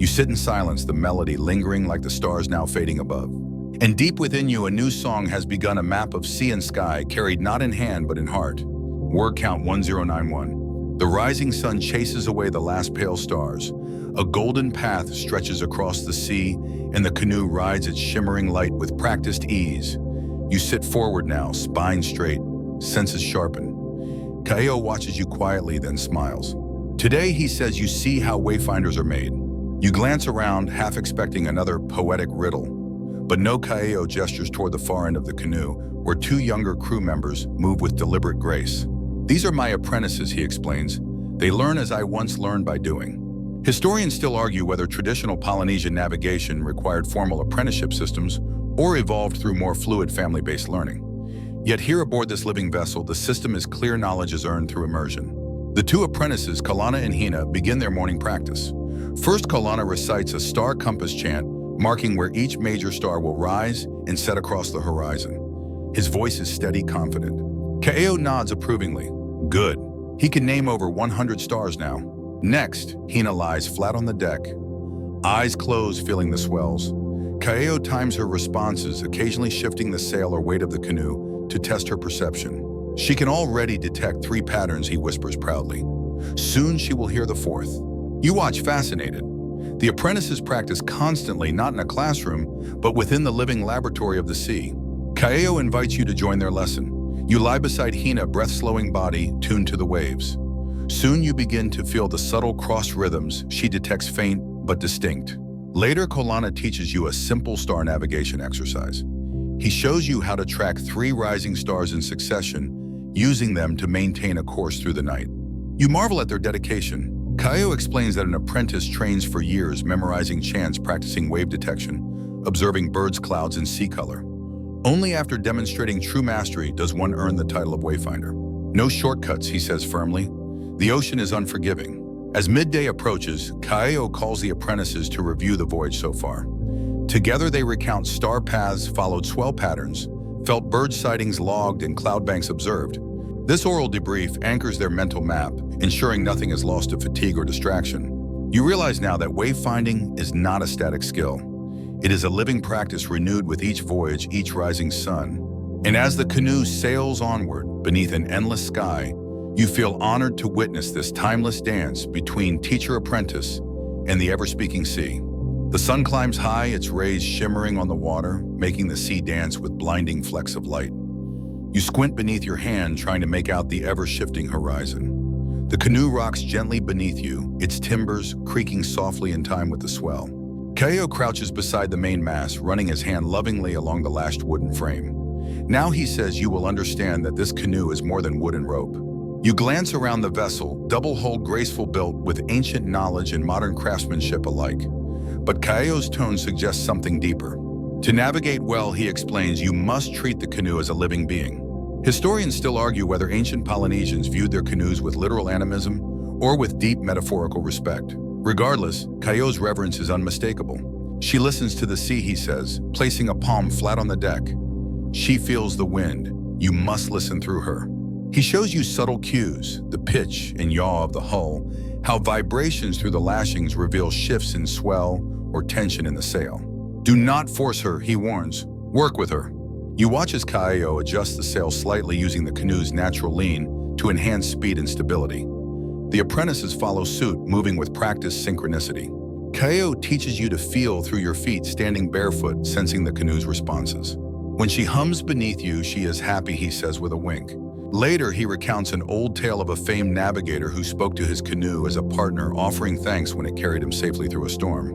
You sit in silence, the melody lingering like the stars now fading above. And deep within you, a new song has begun, a map of sea and sky, carried not in hand but in heart. Word count 1091. The rising sun chases away the last pale stars. A golden path stretches across the sea, and the canoe rides its shimmering light with practiced ease. You sit forward now, spine straight, senses sharpen. Kaeo watches you quietly, then smiles. Today, he says, you see how wayfinders are made. You glance around, half expecting another poetic riddle. But no, Kaeo gestures toward the far end of the canoe, where two younger crew members move with deliberate grace. These are my apprentices, he explains. They learn as I once learned, by doing. Historians still argue whether traditional Polynesian navigation required formal apprenticeship systems or evolved through more fluid family-based learning. Yet here aboard this living vessel, the system is clear, knowledge is earned through immersion. The two apprentices, Kalana and Hina, begin their morning practice. First, Kalana recites a star compass chant, marking where each major star will rise and set across the horizon. His voice is steady, confident. Kaeo nods approvingly. Good. He can name over 100 stars now. Next, Hina lies flat on the deck, eyes closed, feeling the swells. Kaeo times her responses, occasionally shifting the sail or weight of the canoe to test her perception. She can already detect 3 patterns, he whispers proudly. Soon she will hear the 4th. You watch fascinated. The apprentices practice constantly, not in a classroom, but within the living laboratory of the sea. Kaeo invites you to join their lesson. You lie beside Hina, breath-slowing body tuned to the waves. Soon you begin to feel the subtle cross rhythms she detects, faint but distinct. Later, Kalana teaches you a simple star navigation exercise. He shows you how to track 3 rising stars in succession, using them to maintain a course through the night. You marvel at their dedication. Kaeo explains that an apprentice trains for years, memorizing chants, practicing wave detection, observing birds, clouds, and sea color. Only after demonstrating true mastery does one earn the title of wayfinder. No shortcuts, he says firmly. The ocean is unforgiving. As midday approaches, Kaeo calls the apprentices to review the voyage so far. Together they recount star paths followed swell patterns, felt bird sightings logged and cloud banks observed. This oral debrief anchors their mental map, ensuring nothing is lost to fatigue or distraction. You realize now that wayfinding is not a static skill. It is a living practice renewed with each voyage, each rising sun. And as the canoe sails onward beneath an endless sky, you feel honored to witness this timeless dance between teacher-apprentice and the ever-speaking sea. The sun climbs high, its rays shimmering on the water, making the sea dance with blinding flecks of light. You squint beneath your hand, trying to make out the ever-shifting horizon. The canoe rocks gently beneath you, its timbers creaking softly in time with the swell. Kaeo crouches beside the main mast, running his hand lovingly along the lashed wooden frame. Now he says you will understand that this canoe is more than wood and rope. You glance around the vessel, double-hulled, graceful built with ancient knowledge and modern craftsmanship alike. But Kaeo's tone suggests something deeper. To navigate well, he explains, you must treat the canoe as a living being. Historians still argue whether ancient Polynesians viewed their canoes with literal animism or with deep metaphorical respect. Regardless, Kaeo's reverence is unmistakable. She listens to the sea, he says, placing a palm flat on the deck. She feels the wind. You must listen through her. He shows you subtle cues, the pitch and yaw of the hull, how vibrations through the lashings reveal shifts in swell or tension in the sail. Do not force her, he warns. Work with her. You watch as Kaeo adjusts the sail slightly using the canoe's natural lean to enhance speed and stability. The apprentices follow suit, moving with practiced synchronicity. Kaeo teaches you to feel through your feet, standing barefoot, sensing the canoe's responses. When she hums beneath you, she is happy, he says with a wink. Later, he recounts an old tale of a famed navigator who spoke to his canoe as a partner, offering thanks when it carried him safely through a storm.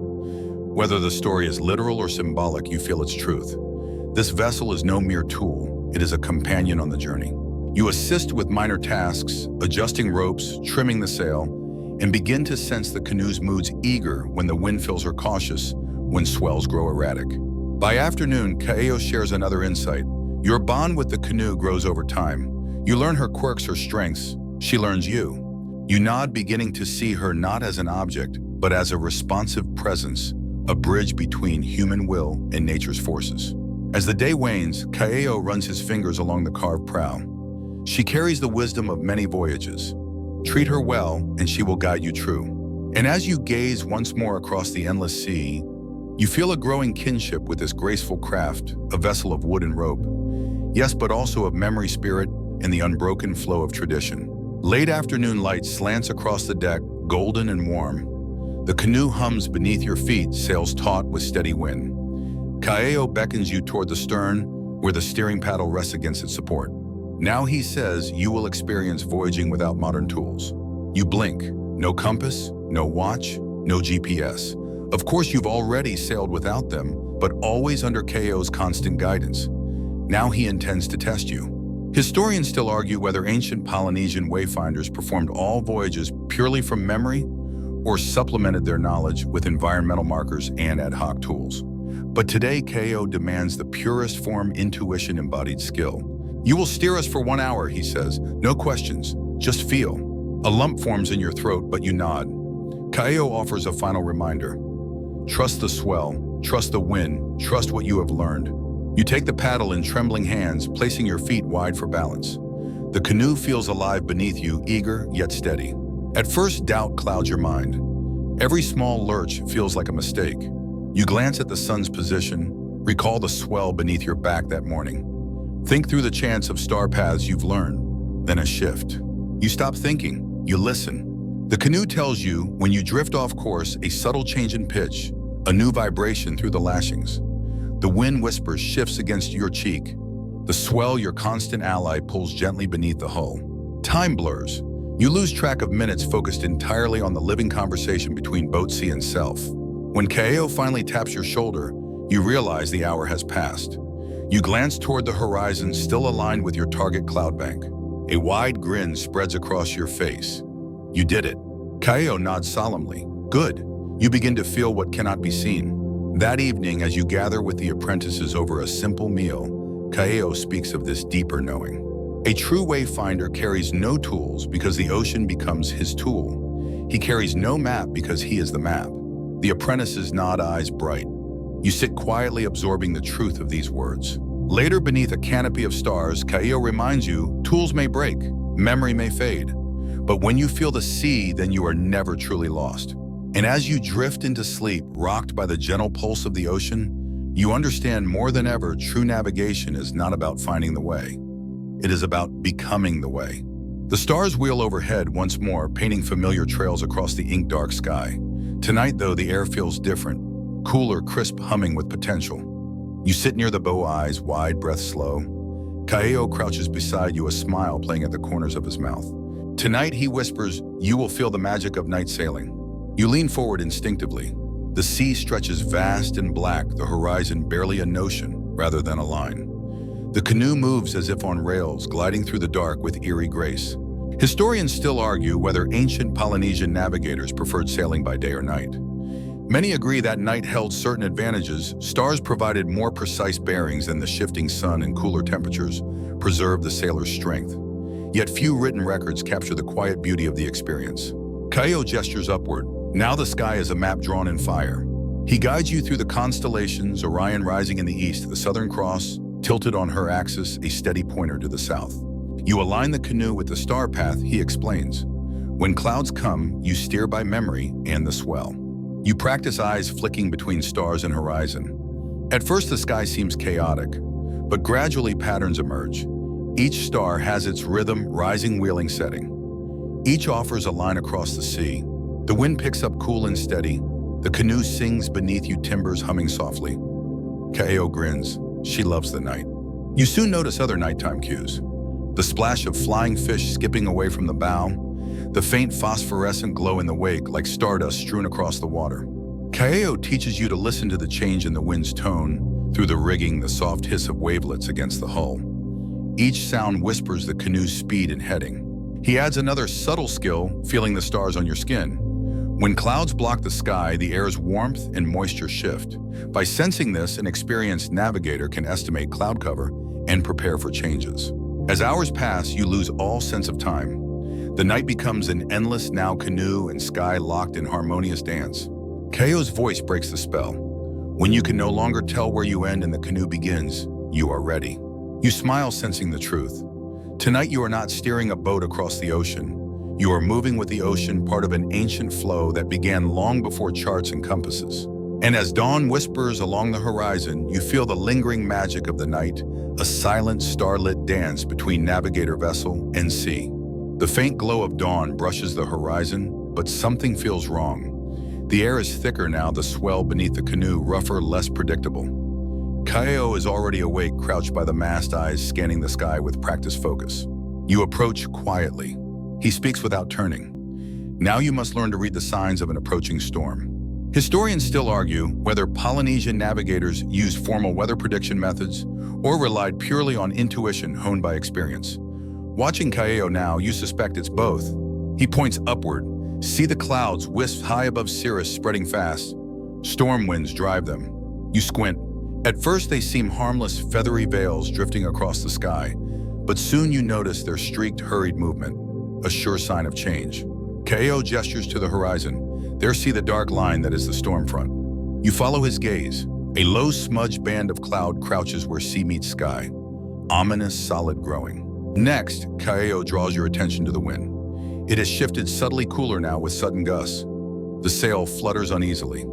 Whether the story is literal or symbolic, you feel its truth. This vessel is no mere tool, it is a companion on the journey. You assist with minor tasks, adjusting ropes, trimming the sail, and begin to sense the canoe's moods, eager when the wind fills her, cautious when swells grow erratic. By afternoon, Kaeo shares another insight. Your bond with the canoe grows over time. You learn her quirks, her strengths. She learns you. You nod, beginning to see her not as an object, but as a responsive presence, a bridge between human will and nature's forces. As the day wanes, Kaeo runs his fingers along the carved prow. She carries the wisdom of many voyages. Treat her well, and she will guide you true. And as you gaze once more across the endless sea, you feel a growing kinship with this graceful craft, a vessel of wood and rope. Yes, but also of memory, spirit, and the unbroken flow of tradition. Late afternoon light slants across the deck, golden and warm. The canoe hums beneath your feet, sails taut with steady wind. Kaeo beckons you toward the stern, where the steering paddle rests against its support. Now he says you will experience voyaging without modern tools. You blink. No compass, no watch, no GPS. Of course, you've already sailed without them, but always under Kaeo's constant guidance. Now he intends to test you. Historians still argue whether ancient Polynesian wayfinders performed all voyages purely from memory or supplemented their knowledge with environmental markers and ad hoc tools. But today, Kaeo demands the purest form intuition embodied skill. You will steer us for 1 hour, he says. No questions, just feel. A lump forms in your throat, but you nod. Kaeo offers a final reminder. Trust the swell, trust the wind, trust what you have learned. You take the paddle in trembling hands, placing your feet wide for balance. The canoe feels alive beneath you, eager yet steady. At first, doubt clouds your mind. Every small lurch feels like a mistake. You glance at the sun's position, recall the swell beneath your back that morning. Think through the chants of star paths you've learned, then a shift. You stop thinking, you listen. The canoe tells you, when you drift off course, a subtle change in pitch, a new vibration through the lashings. The wind whispers, shifts against your cheek. The swell, your constant ally, pulls gently beneath the hull. Time blurs. You lose track of minutes, focused entirely on the living conversation between boat, sea, and self. When Kaeo finally taps your shoulder, you realize the hour has passed. You glance toward the horizon, still aligned with your target cloud bank. A wide grin spreads across your face. You did it. Kaeo nods solemnly. Good. You begin to feel what cannot be seen. That evening, as you gather with the apprentices over a simple meal, Kaeo speaks of this deeper knowing. A true wayfinder carries no tools because the ocean becomes his tool. He carries no map because he is the map. The apprentices nod, eyes bright. You sit quietly absorbing the truth of these words. Later, beneath a canopy of stars, Kaeo reminds you, tools may break, memory may fade, but when you feel the sea, then you are never truly lost. And as you drift into sleep, rocked by the gentle pulse of the ocean, you understand more than ever, true navigation is not about finding the way. It is about becoming the way. The stars wheel overhead once more, painting familiar trails across the ink-dark sky. Tonight, though, the air feels different, cooler, crisp, humming with potential. You sit near the bow, eyes wide, breath slow. Kaeo crouches beside you, a smile playing at the corners of his mouth. Tonight, he whispers, you will feel the magic of night sailing. You lean forward instinctively. The sea stretches vast and black, the horizon barely a notion rather than a line. The canoe moves as if on rails, gliding through the dark with eerie grace. Historians still argue whether ancient Polynesian navigators preferred sailing by day or night. Many agree that night held certain advantages. Stars provided more precise bearings than the shifting sun, and cooler temperatures preserved the sailor's strength. Yet few written records capture the quiet beauty of the experience. Kaeo gestures upward. Now the sky is a map drawn in fire. He guides you through the constellations, Orion rising in the east, the Southern Cross, tilted on her axis, a steady pointer to the south. You align the canoe with the star path, he explains. When clouds come, you steer by memory and the swell. You practice eyes flicking between stars and horizon. At first the sky seems chaotic, but gradually patterns emerge. Each star has its rhythm, rising, wheeling, setting. Each offers a line across the sea. The wind picks up cool and steady. The canoe sings beneath you, timbers humming softly. Kaeo grins. She loves the night. You soon notice other nighttime cues. The splash of flying fish skipping away from the bow, the faint phosphorescent glow in the wake like stardust strewn across the water. Kaeo teaches you to listen to the change in the wind's tone, through the rigging, the soft hiss of wavelets against the hull. Each sound whispers the canoe's speed and heading. He adds another subtle skill, feeling the stars on your skin. When clouds block the sky, the air's warmth and moisture shift. By sensing this, an experienced navigator can estimate cloud cover and prepare for changes. As hours pass, you lose all sense of time. The night becomes an endless now canoe and sky locked in harmonious dance. Kaeo's voice breaks the spell. When you can no longer tell where you end and the canoe begins, you are ready. You smile, sensing the truth. Tonight you are not steering a boat across the ocean. You are moving with the ocean, part of an ancient flow that began long before charts and compasses. And as dawn whispers along the horizon, you feel the lingering magic of the night, a silent, starlit dance between navigator vessel and sea. The faint glow of dawn brushes the horizon, but something feels wrong. The air is thicker now, the swell beneath the canoe rougher, less predictable. Kaeo is already awake, crouched by the mast, eyes scanning the sky with practiced focus. You approach quietly. He speaks without turning. Now you must learn to read the signs of an approaching storm. Historians still argue whether Polynesian navigators used formal weather prediction methods or relied purely on intuition honed by experience. Watching Kaeo now, you suspect it's both. He points upward. See the clouds wisp high above Cirrus, spreading fast. Storm winds drive them. You squint. At first they seem harmless, feathery veils drifting across the sky, but soon you notice their streaked, hurried movement, a sure sign of change. Kaeo gestures to the horizon. There see the dark line that is the storm front. You follow his gaze. A low smudged band of cloud crouches where sea meets sky. Ominous, solid, growing. Next, Kaeo draws your attention to the wind. It has shifted, subtly cooler now with sudden gusts. The sail flutters uneasily.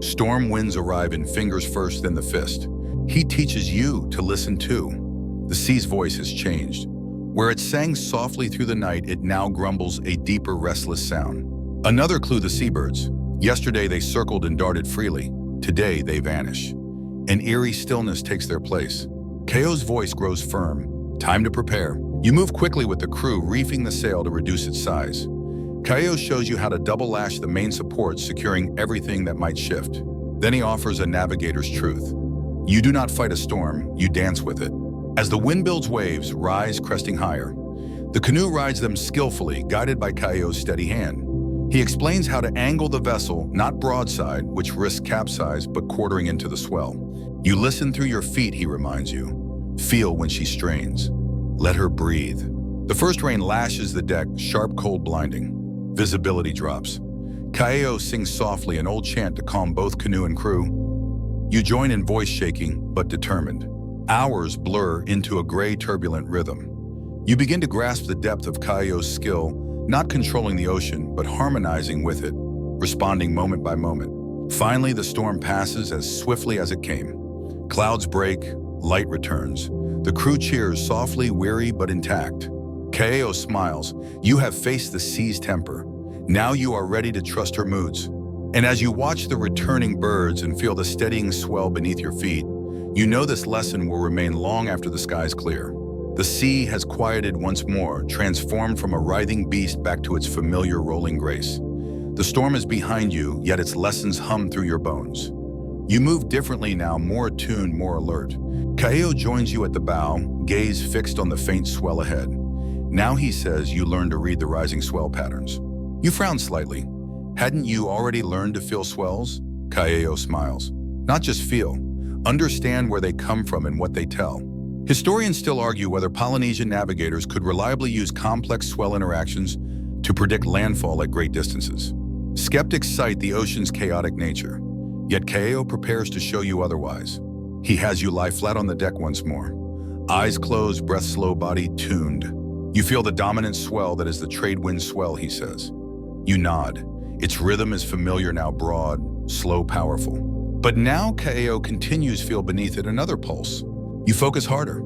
Storm winds arrive in fingers first, then the fist. He teaches you to listen too. The sea's voice has changed. Where it sang softly through the night, it now grumbles, a deeper, restless sound. Another clue, the seabirds. Yesterday they circled and darted freely. Today they vanish. An eerie stillness takes their place. Kaeo's voice grows firm. Time to prepare. You move quickly with the crew, reefing the sail to reduce its size. Kaeo shows you how to double lash the main supports, securing everything that might shift. Then he offers a navigator's truth. You do not fight a storm, you dance with it. As the wind builds waves, rise cresting higher. The canoe rides them skillfully, guided by Kaeo's steady hand. He explains how to angle the vessel, not broadside, which risks capsize, but quartering into the swell. You listen through your feet, he reminds you. Feel when she strains. Let her breathe. The first rain lashes the deck, sharp, cold, blinding. Visibility drops. Kaeo sings softly, an old chant to calm both canoe and crew. You join in, voice shaking but determined. Hours blur into a gray, turbulent rhythm. You begin to grasp the depth of Ka'eo's skill, not controlling the ocean, but harmonizing with it, responding moment by moment. Finally, the storm passes as swiftly as it came. Clouds break, light returns. The crew cheers softly, weary but intact. Ka'eo smiles. You have faced the sea's temper. Now you are ready to trust her moods. And as you watch the returning birds and feel the steadying swell beneath your feet, you know this lesson will remain long after the skies clear. The sea has quieted once more, transformed from a writhing beast back to its familiar rolling grace. The storm is behind you, yet its lessons hum through your bones. You move differently now, more attuned, more alert. Ka'eo joins you at the bow, gaze fixed on the faint swell ahead. Now he says you learn to read the rising swell patterns. You frown slightly. Hadn't you already learned to feel swells? Ka'eo smiles. Not just feel. Understand where they come from and what they tell. Historians still argue whether Polynesian navigators could reliably use complex swell interactions to predict landfall at great distances. Skeptics cite the ocean's chaotic nature, yet Ka'eo prepares to show you otherwise. He has you lie flat on the deck once more. Eyes closed, breath slow, body tuned. You feel the dominant swell that is the trade wind swell, he says. You nod. Its rhythm is familiar now, broad, slow, powerful. But now Ka'eo continues feel beneath it another pulse. You focus harder.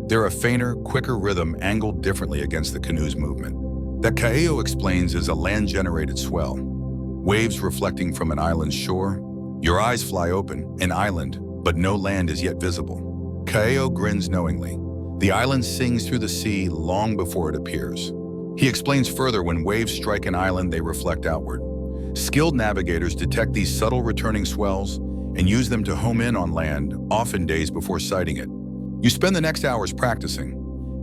They're a fainter, quicker rhythm angled differently against the canoe's movement. That Ka'eo explains is a land-generated swell. Waves reflecting from an island's shore. Your eyes fly open, an island, but no land is yet visible. Ka'eo grins knowingly. The island sings through the sea long before it appears. He explains further, when waves strike an island, they reflect outward. Skilled navigators detect these subtle returning swells and use them to home in on land, often days before sighting it. You spend the next hours practicing.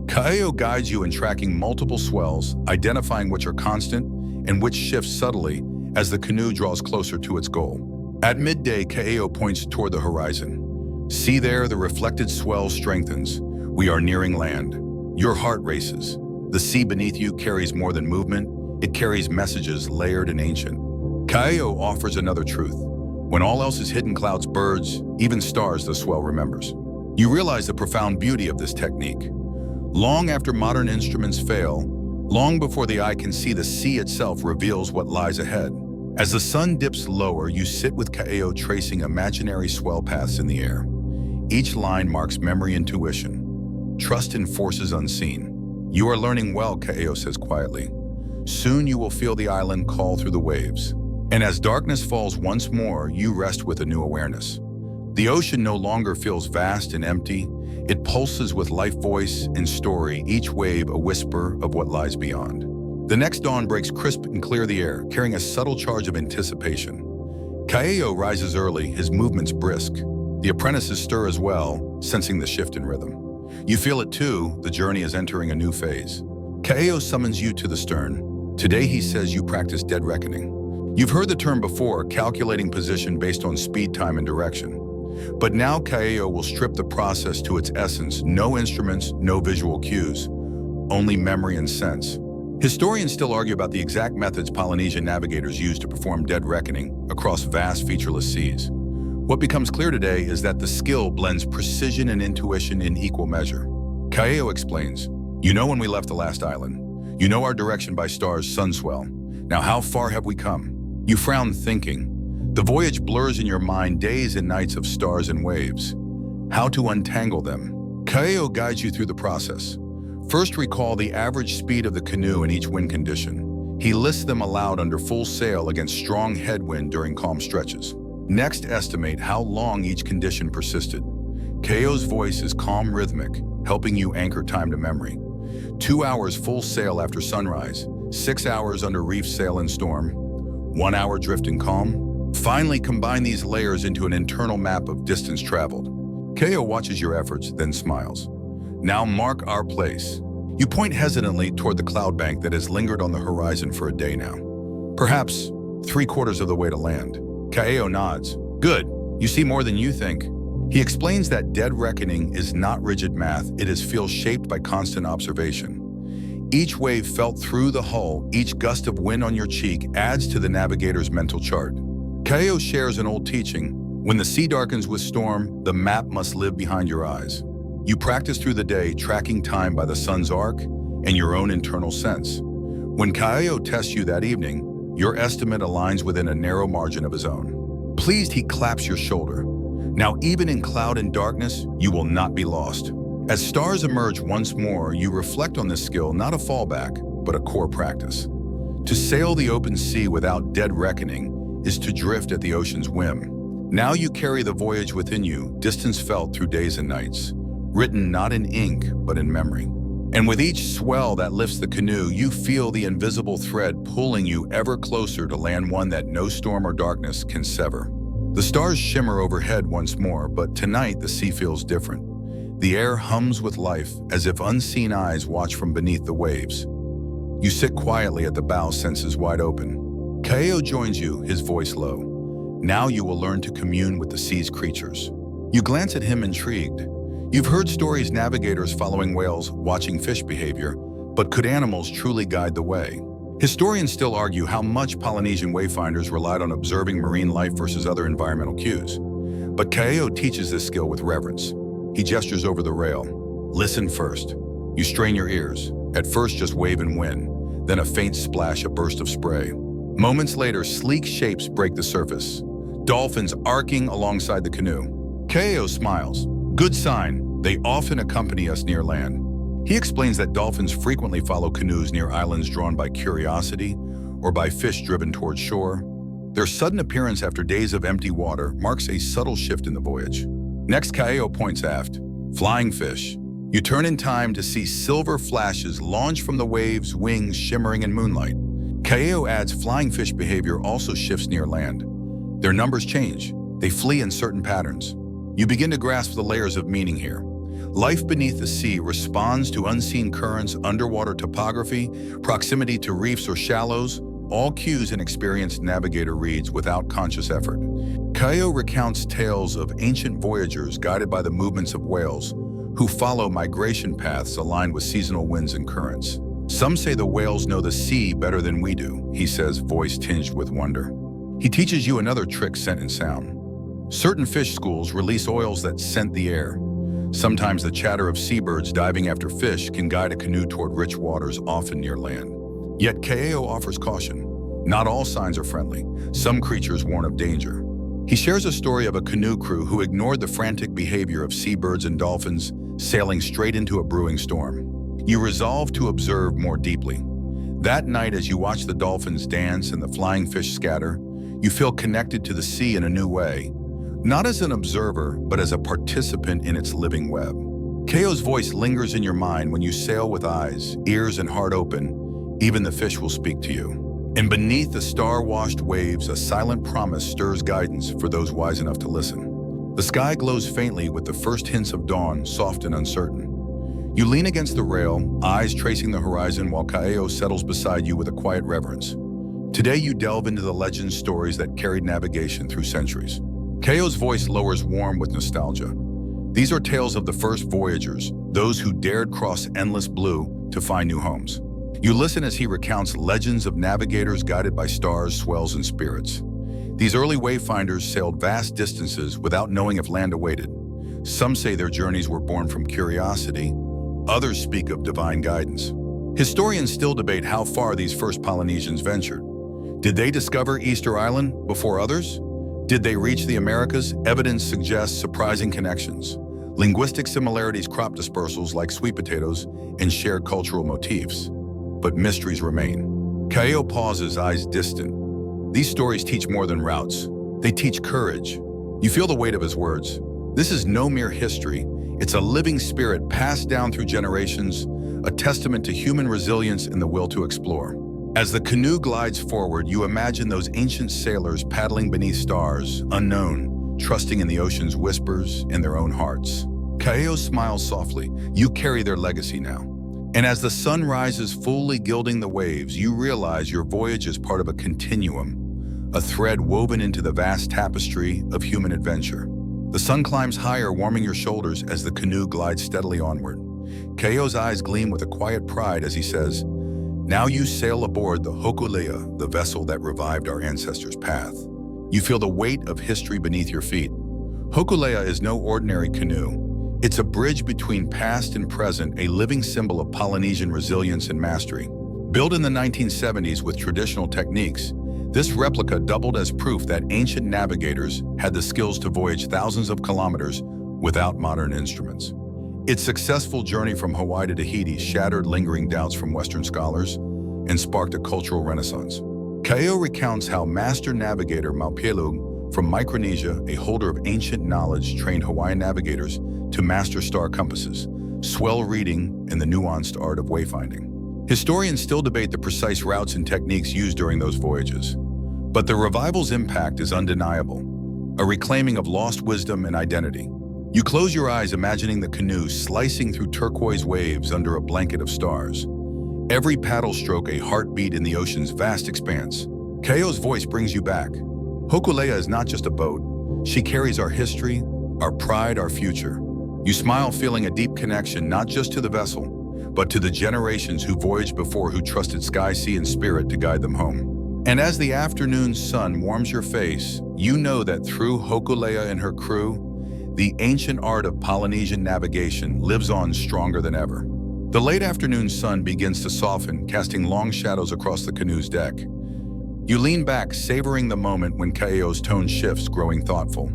Ka'eo guides you in tracking multiple swells, identifying which are constant and which shift subtly as the canoe draws closer to its goal. At midday, Ka'eo points toward the horizon. See there, the reflected swell strengthens. We are nearing land. Your heart races. The sea beneath you carries more than movement. It carries messages layered and ancient. Ka'eo offers another truth. When all else is hidden, clouds, birds, even stars, the swell remembers. You realize the profound beauty of this technique. Long after modern instruments fail, long before the eye can see, the sea itself reveals what lies ahead. As the sun dips lower, you sit with Ka'eo tracing imaginary swell paths in the air. Each line marks memory, intuition, trust in forces unseen. You are learning well, Ka'eo says quietly. Soon you will feel the island call through the waves. And as darkness falls once more, you rest with a new awareness. The ocean no longer feels vast and empty. It pulses with life, voice, and story, each wave a whisper of what lies beyond. The next dawn breaks crisp and clear the air, carrying a subtle charge of anticipation. Ka'eo rises early, his movements brisk. The apprentices stir as well, sensing the shift in rhythm. You feel it too, the journey is entering a new phase. Ka'eo summons you to the stern. Today he says you practice dead reckoning. You've heard the term before, calculating position based on speed, time, and direction. But now Ka'eo will strip the process to its essence. No instruments, no visual cues, only memory and sense. Historians still argue about the exact methods Polynesian navigators used to perform dead reckoning across vast, featureless seas. What becomes clear today is that the skill blends precision and intuition in equal measure. Ka'eo explains, you know when we left the last island. You know our direction by stars, sunswell. Now how far have we come? You frown thinking. The voyage blurs in your mind, days and nights of stars and waves. How to untangle them? Ka'eo guides you through the process. First, recall the average speed of the canoe in each wind condition. He lists them aloud under full sail against strong headwind during calm stretches. Next, estimate how long each condition persisted. Ka'eo's voice is calm, rhythmic, helping you anchor time to memory. 2 hours full sail after sunrise, 6 hours under reef sail and storm, 1 hour drift and calm. Finally, combine these layers into an internal map of distance traveled. Ka'eo watches your efforts, then smiles. Now mark our place. You point hesitantly toward the cloud bank that has lingered on the horizon for a day now. Perhaps 3/4 of the way to land. Ka'eo nods. Good, you see more than you think. He explains that dead reckoning is not rigid math, it is feel shaped by constant observation. Each wave felt through the hull, each gust of wind on your cheek adds to the navigator's mental chart. Ka'eo shares an old teaching, When the sea darkens with storm, the map must live behind your eyes. You practice through the day, tracking time by the sun's arc and your own internal sense. When Kaeo tests you that evening, your estimate aligns within a narrow margin of his own. Pleased, he claps your shoulder. Now, even in cloud and darkness, you will not be lost. As stars emerge once more, you reflect on this skill, not a fallback, but a core practice. To sail the open sea without dead reckoning is to drift at the ocean's whim. Now you carry the voyage within you, distance felt through days and nights, written not in ink, but in memory. And with each swell that lifts the canoe, you feel the invisible thread pulling you ever closer to land, one that no storm or darkness can sever. The stars shimmer overhead once more, but tonight the sea feels different. The air hums with life, as if unseen eyes watch from beneath the waves. You sit quietly at the bow, senses wide open. Kaeo joins you, his voice low. Now you will learn to commune with the sea's creatures. You glance at him intrigued. You've heard stories, navigators following whales, watching fish behavior, but could animals truly guide the way? Historians still argue how much Polynesian wayfinders relied on observing marine life versus other environmental cues. But Kaeo teaches this skill with reverence. He gestures over the rail. Listen first. You strain your ears. At first just wave and wind, then a faint splash, a burst of spray. Moments later, sleek shapes break the surface. Dolphins arcing alongside the canoe. Kaeo smiles. Good sign. They often accompany us near land. He explains that dolphins frequently follow canoes near islands drawn by curiosity or by fish driven towards shore. Their sudden appearance after days of empty water marks a subtle shift in the voyage. Next, Kaeo points aft. Flying fish. You turn in time to see silver flashes launch from the waves, wings shimmering in moonlight. Kaeo adds flying fish behavior also shifts near land. Their numbers change. They flee in certain patterns. You begin to grasp the layers of meaning here. Life beneath the sea responds to unseen currents, underwater topography, proximity to reefs or shallows, all cues an experienced navigator reads without conscious effort. Kaeo recounts tales of ancient voyagers guided by the movements of whales who follow migration paths aligned with seasonal winds and currents. Some say the whales know the sea better than we do, he says, voice tinged with wonder. He teaches you another trick, scent and sound. Certain fish schools release oils that scent the air. Sometimes the chatter of seabirds diving after fish can guide a canoe toward rich waters, often near land. Yet Kaeo offers caution. Not all signs are friendly. Some creatures warn of danger. He shares a story of a canoe crew who ignored the frantic behavior of seabirds and dolphins, sailing straight into a brewing storm. You resolve to observe more deeply. That night, as you watch the dolphins dance and the flying fish scatter, you feel connected to the sea in a new way, not as an observer, but as a participant in its living web. Kaeo's voice lingers in your mind when you sail with eyes, ears, and heart open. Even the fish will speak to you. And beneath the star-washed waves, a silent promise stirs guidance for those wise enough to listen. The sky glows faintly with the first hints of dawn, soft and uncertain. You lean against the rail, eyes tracing the horizon, while Kaeo settles beside you with a quiet reverence. Today you delve into the legends, stories that carried navigation through centuries. Kaeo's voice lowers, warm with nostalgia. These are tales of the first voyagers, those who dared cross endless blue to find new homes. You listen as he recounts legends of navigators guided by stars, swells, and spirits. These early wayfinders sailed vast distances without knowing if land awaited. Some say their journeys were born from curiosity. Others speak of divine guidance. Historians still debate how far these first Polynesians ventured. Did they discover Easter Island before others? Did they reach the Americas? Evidence suggests surprising connections. Linguistic similarities, crop dispersals like sweet potatoes, and shared cultural motifs. But mysteries remain. Kaeo pauses, eyes distant. These stories teach more than routes. They teach courage. You feel the weight of his words. This is no mere history. It's a living spirit passed down through generations, a testament to human resilience and the will to explore. As the canoe glides forward, you imagine those ancient sailors paddling beneath stars, unknown, trusting in the ocean's whispers in their own hearts. Kaeo smiles softly. You carry their legacy now. And as the sun rises, fully gilding the waves, you realize your voyage is part of a continuum, a thread woven into the vast tapestry of human adventure. The sun climbs higher, warming your shoulders as the canoe glides steadily onward. Kaeo's eyes gleam with a quiet pride as he says, "Now you sail aboard the Hokulea, the vessel that revived our ancestors' path. You feel the weight of history beneath your feet. Hokulea is no ordinary canoe. It's a bridge between past and present, a living symbol of Polynesian resilience and mastery. Built in the 1970s with traditional techniques, this replica doubled as proof that ancient navigators had the skills to voyage thousands of kilometers without modern instruments. Its successful journey from Hawaii to Tahiti shattered lingering doubts from Western scholars and sparked a cultural renaissance. Kaeo recounts how master navigator Maupelug from Micronesia, a holder of ancient knowledge, trained Hawaiian navigators to master star compasses, swell reading, and the nuanced art of wayfinding. Historians still debate the precise routes and techniques used during those voyages, but the revival's impact is undeniable, a reclaiming of lost wisdom and identity. You close your eyes imagining the canoe slicing through turquoise waves under a blanket of stars. Every paddle stroke a heartbeat in the ocean's vast expanse. Kaeo's voice brings you back. Hokulea is not just a boat. She carries our history, our pride, our future. You smile, feeling a deep connection not just to the vessel, but to the generations who voyaged before, who trusted sky, sea, and spirit to guide them home. And as the afternoon sun warms your face, you know that through Hokulea and her crew, the ancient art of Polynesian navigation lives on stronger than ever. The late afternoon sun begins to soften, casting long shadows across the canoe's deck. You lean back, savoring the moment when Kaeo's tone shifts, growing thoughtful.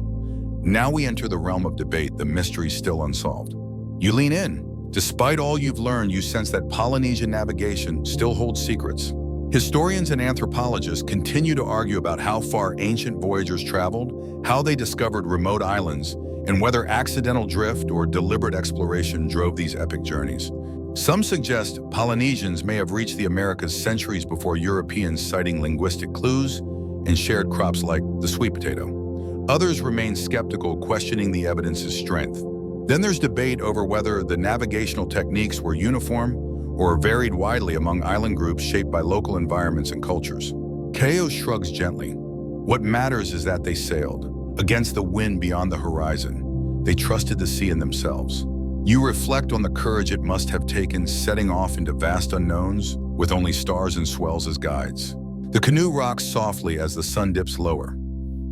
Now we enter the realm of debate, the mystery still unsolved. You lean in. Despite all you've learned, you sense that Polynesian navigation still holds secrets. Historians and anthropologists continue to argue about how far ancient voyagers traveled, how they discovered remote islands, and whether accidental drift or deliberate exploration drove these epic journeys. Some suggest Polynesians may have reached the Americas centuries before Europeans, citing linguistic clues and shared crops like the sweet potato. Others remain skeptical, questioning the evidence's strength. Then there's debate over whether the navigational techniques were uniform or varied widely among island groups shaped by local environments and cultures. Kaeo shrugs gently. What matters is that they sailed against the wind beyond the horizon. They trusted the sea and themselves. You reflect on the courage it must have taken, setting off into vast unknowns with only stars and swells as guides. The canoe rocks softly as the sun dips lower.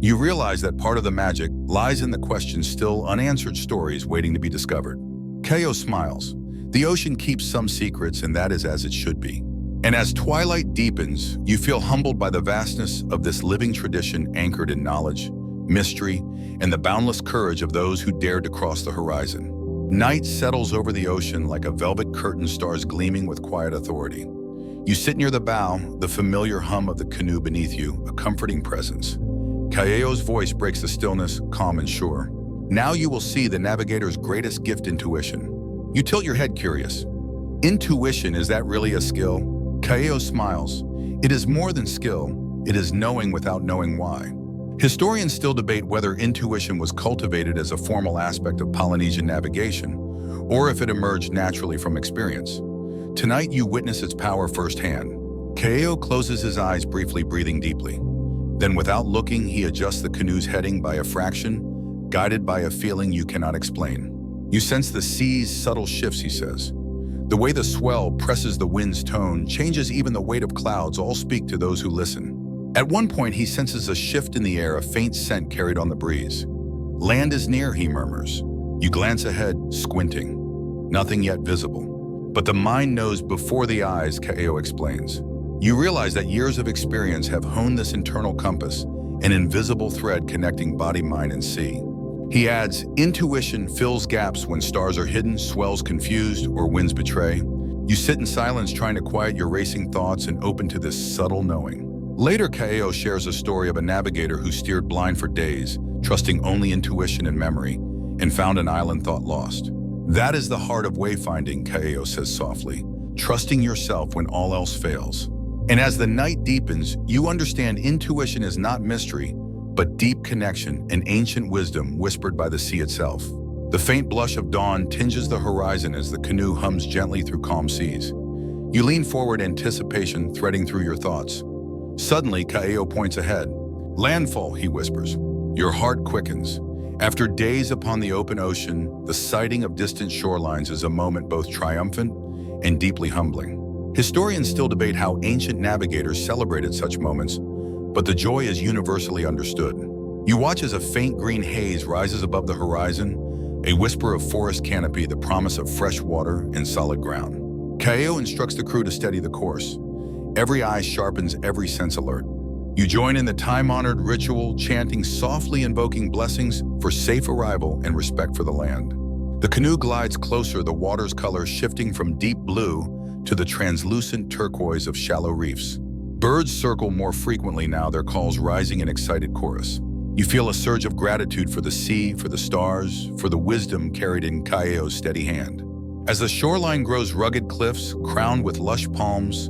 You realize that part of the magic lies in the questions, still unanswered stories waiting to be discovered. Kaeo smiles. The ocean keeps some secrets, and that is as it should be. And as twilight deepens, you feel humbled by the vastness of this living tradition anchored in knowledge, mystery, and the boundless courage of those who dared to cross the horizon. Night settles over the ocean like a velvet curtain, stars gleaming with quiet authority. You sit near the bow, the familiar hum of the canoe beneath you, a comforting presence. Kaeo's voice breaks the stillness, calm and sure. Now you will see the navigator's greatest gift, intuition. You tilt your head, curious. Intuition, is that really a skill? Kaeo smiles. It is more than skill. It is knowing without knowing why. Historians still debate whether intuition was cultivated as a formal aspect of Polynesian navigation, or if it emerged naturally from experience. Tonight you witness its power firsthand. Kaeo closes his eyes briefly, breathing deeply. Then, without looking, he adjusts the canoe's heading by a fraction, guided by a feeling you cannot explain. You sense the sea's subtle shifts, he says. The way the swell presses the wind's tone changes even the weight of clouds, all speak to those who listen. At one point, he senses a shift in the air, a faint scent carried on the breeze. Land is near, he murmurs. You glance ahead, squinting. Nothing yet visible. But the mind knows before the eyes, Kaeo explains. You realize that years of experience have honed this internal compass, an invisible thread connecting body, mind, and sea. He adds, intuition fills gaps when stars are hidden, swells confused, or winds betray. You sit in silence, trying to quiet your racing thoughts and open to this subtle knowing. Later, Kaeo shares a story of a navigator who steered blind for days, trusting only intuition and memory, and found an island thought lost. That is the heart of wayfinding, Kaeo says softly, trusting yourself when all else fails. And as the night deepens, you understand intuition is not mystery, but deep connection and ancient wisdom whispered by the sea itself. The faint blush of dawn tinges the horizon as the canoe hums gently through calm seas. You lean forward, anticipation threading through your thoughts. Suddenly, Kaeo points ahead. Landfall, he whispers. Your heart quickens. After days upon the open ocean, the sighting of distant shorelines is a moment both triumphant and deeply humbling. Historians still debate how ancient navigators celebrated such moments, but the joy is universally understood. You watch as a faint green haze rises above the horizon, a whisper of forest canopy, the promise of fresh water and solid ground. Kaeo instructs the crew to steady the course. Every eye sharpens, every sense alert. You join in the time-honored ritual, chanting softly, invoking blessings for safe arrival and respect for the land. The canoe glides closer, the water's color shifting from deep blue to the translucent turquoise of shallow reefs. Birds circle more frequently now, their calls rising in excited chorus. You feel a surge of gratitude for the sea, for the stars, for the wisdom carried in Kaeo's steady hand. As the shoreline grows rugged cliffs, crowned with lush palms,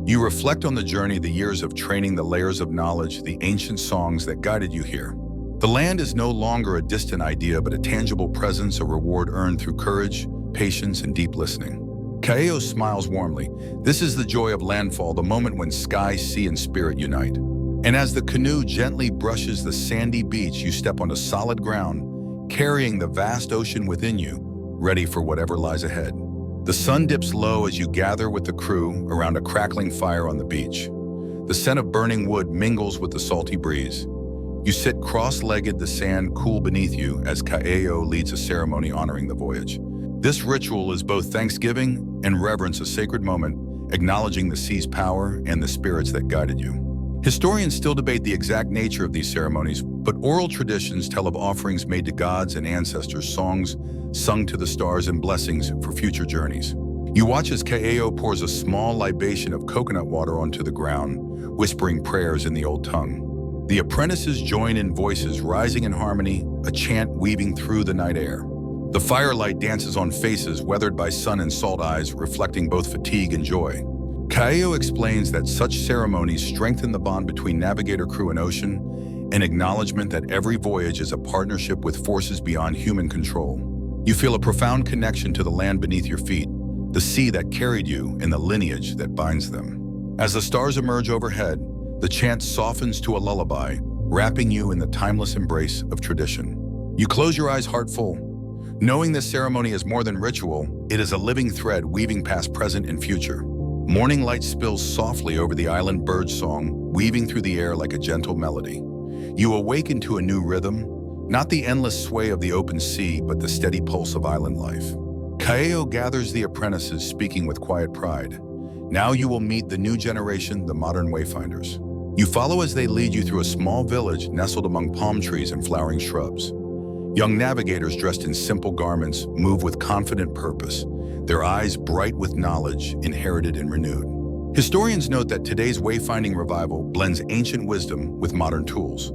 you reflect on the journey, the years of training, the layers of knowledge, the ancient songs that guided you here. The land is no longer a distant idea, but a tangible presence, a reward earned through courage, patience, and deep listening. Kaeo smiles warmly. This is the joy of landfall, the moment when sky, sea, and spirit unite. And as the canoe gently brushes the sandy beach, you step onto solid ground, carrying the vast ocean within you, ready for whatever lies ahead. The sun dips low as you gather with the crew around a crackling fire on the beach. The scent of burning wood mingles with the salty breeze. You sit cross-legged, the sand cool beneath you as Kaeo leads a ceremony honoring the voyage. This ritual is both thanksgiving and reverence, a sacred moment, acknowledging the sea's power and the spirits that guided you. Historians still debate the exact nature of these ceremonies, but oral traditions tell of offerings made to gods and ancestors, songs sung to the stars, and blessings for future journeys. You watch as Kaeo pours a small libation of coconut water onto the ground, whispering prayers in the old tongue. The apprentices join in, voices rising in harmony, a chant weaving through the night air. The firelight dances on faces weathered by sun and salt eyes, reflecting both fatigue and joy. Kaeo explains that such ceremonies strengthen the bond between navigator, crew, and ocean, an acknowledgement that every voyage is a partnership with forces beyond human control. You feel a profound connection to the land beneath your feet, the sea that carried you, and the lineage that binds them. As the stars emerge overhead, the chant softens to a lullaby, wrapping you in the timeless embrace of tradition. You close your eyes, heart full. Knowing this ceremony is more than ritual, it is a living thread weaving past, present, and future. Morning light spills softly over the island, bird song weaving through the air like a gentle melody. You awaken to a new rhythm, not the endless sway of the open sea, but the steady pulse of island life. Kaeo gathers the apprentices, speaking with quiet pride. Now you will meet the new generation, the modern wayfinders. You follow as they lead you through a small village nestled among palm trees and flowering shrubs. Young navigators dressed in simple garments move with confident purpose, their eyes bright with knowledge inherited and renewed. Historians note that today's wayfinding revival blends ancient wisdom with modern tools,